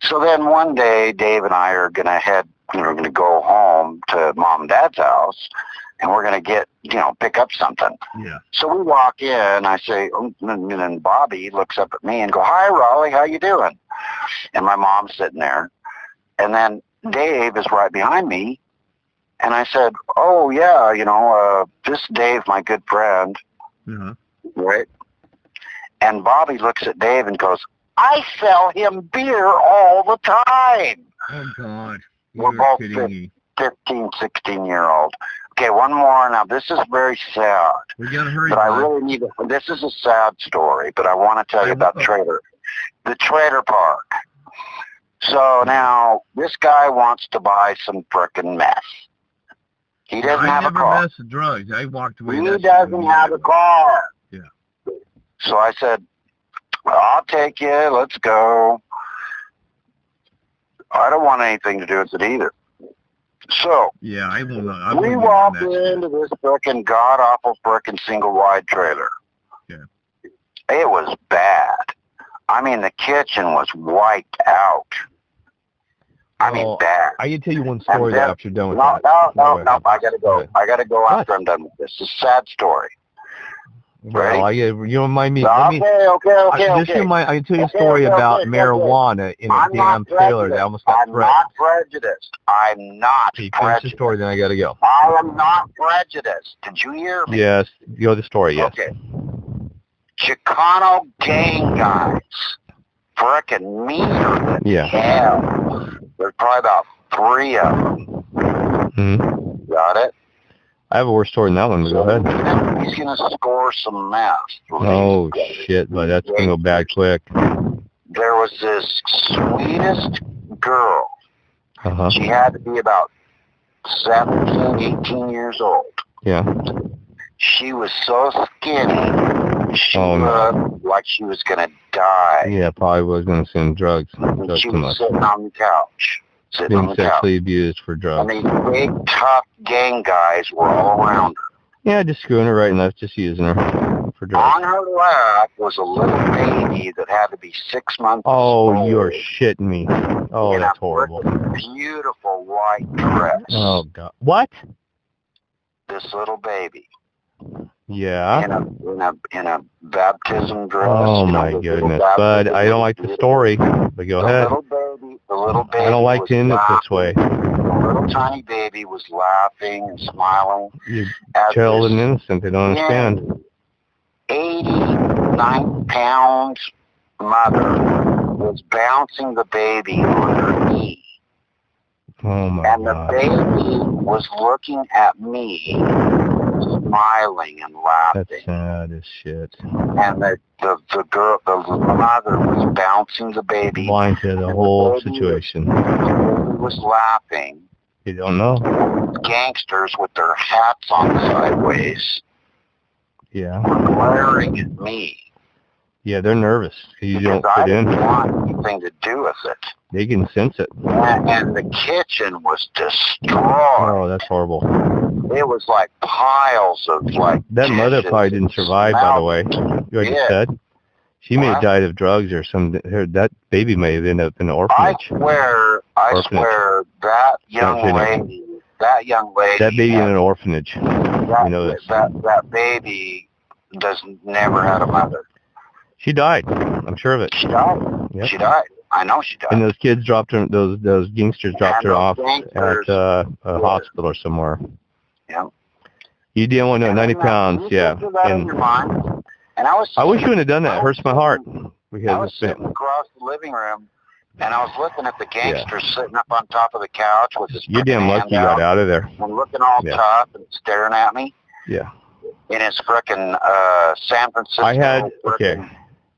So then one day, Dave and I are going to go home to Mom and Dad's house, and we're going to pick up something. Yeah. So we walk in, I say, and then Bobby looks up at me and go, hi, Raleigh, how you doing? And my mom's sitting there. And then Dave is right behind me. And I said, oh, yeah, this is Dave, my good friend. Uh-huh. Right? And Bobby looks at Dave and goes, I sell him beer all the time. Oh, God. We're both 15, 16-year-old. Okay, one more. Now, this is very sad. We got to hurry. But I really need to. This is a sad story, but I want to tell you about the trailer park. So now, this guy wants to buy some frickin' meth. He doesn't have a car. I never mess with drugs. I walked away. He doesn't have a car. Yeah. So I said, well, I'll take you. Let's go. I don't want anything to do with it either. So, yeah, we walked into this frickin' god-awful frickin' single-wide trailer. Yeah. It was bad. I mean, the kitchen was wiped out. I mean, bad. I can tell you one story after you're done with that. No, I gotta go. I gotta go after I'm done with this. It's a sad story. Well, you don't mind me. Okay. I can tell you a story about marijuana in a damn trailer that almost got I'm not prejudiced. I'm not prejudiced. Finish the story, then I got to go. I am not prejudiced. Did you hear me? Yes. Go the story, yes. Okay. Chicano gang guys. Frickin' meaner than hell. There's probably about 3 of them. Mm-hmm. Got it? I have a worse story than that one, but go ahead. He's going to score some meth. Oh, shit, but that's going to go bad quick. There was this sweetest girl. Uh-huh. She had to be about 17, 18 years old. Yeah. She was so skinny, she looked like she was going to die. Yeah, probably was going to send drugs. She was sitting on the couch. Being sexually abused for drugs. And these big, tough gang guys were all around her. Yeah, just screwing her right and left, just using her for drugs. On her lap was a little baby that had to be 6 months old. Oh, you're shitting me. Oh, that's horrible. Beautiful white dress. Oh, God. What? this little baby. Yeah. In a baptism dress. Oh my goodness, Bud! I don't like the story. But go ahead. The little baby. I don't like to end it this way. The little tiny baby was laughing and smiling. You child and innocent. They don't understand. 89 pounds mother was bouncing the baby on her knee. Oh my God. And the baby was looking at me, smiling and laughing. That's sad as shit. And the mother was bouncing the baby. Blind to the whole situation. The baby was laughing. You don't know. Gangsters with their hats on sideways. Yeah. Glaring at me. Yeah, they're nervous. You don't fit in. I didn't want anything to do with it. They can sense it. And the kitchen was destroyed. Oh, that's horrible. It was like piles of like. That mother probably didn't survive, by the way. You already said. She may have died of drugs or something. That baby may have ended up in an orphanage. I swear that young lady. That baby in an orphanage. That baby never had a mother. She died. I'm sure of it. She died. Yep. She died. I know she died. And those kids dropped her. Those gangsters dropped her off at a hospital or somewhere. Yeah. You didn't want to know 90 pounds. Yeah. And I wish you wouldn't have done that. It hurts my heart. Because I was sitting across the living room, and I was looking at the gangster sitting up on top of the couch with his. You're damn lucky you got out of there. And looking all tough and staring at me. Yeah. In his frickin' San Francisco.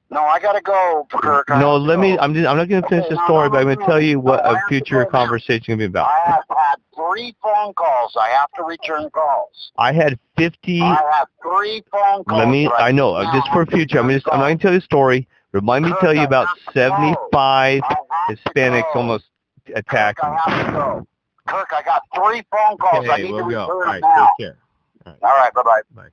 No, I gotta go, Kirk. No, let me. I'm not gonna finish the story, but I'm gonna tell you what a future conversation will be about. I have had 3 phone calls. I have to return calls. I had 50. I have 3 phone calls. I know. Just for future, I'm not gonna tell you the story. Remind me to tell you about 75 Hispanics almost attacked me. I have to go. Kirk, I got 3 phone calls. Okay, I need to return go. All right, now. take care. All right, bye-bye. Bye.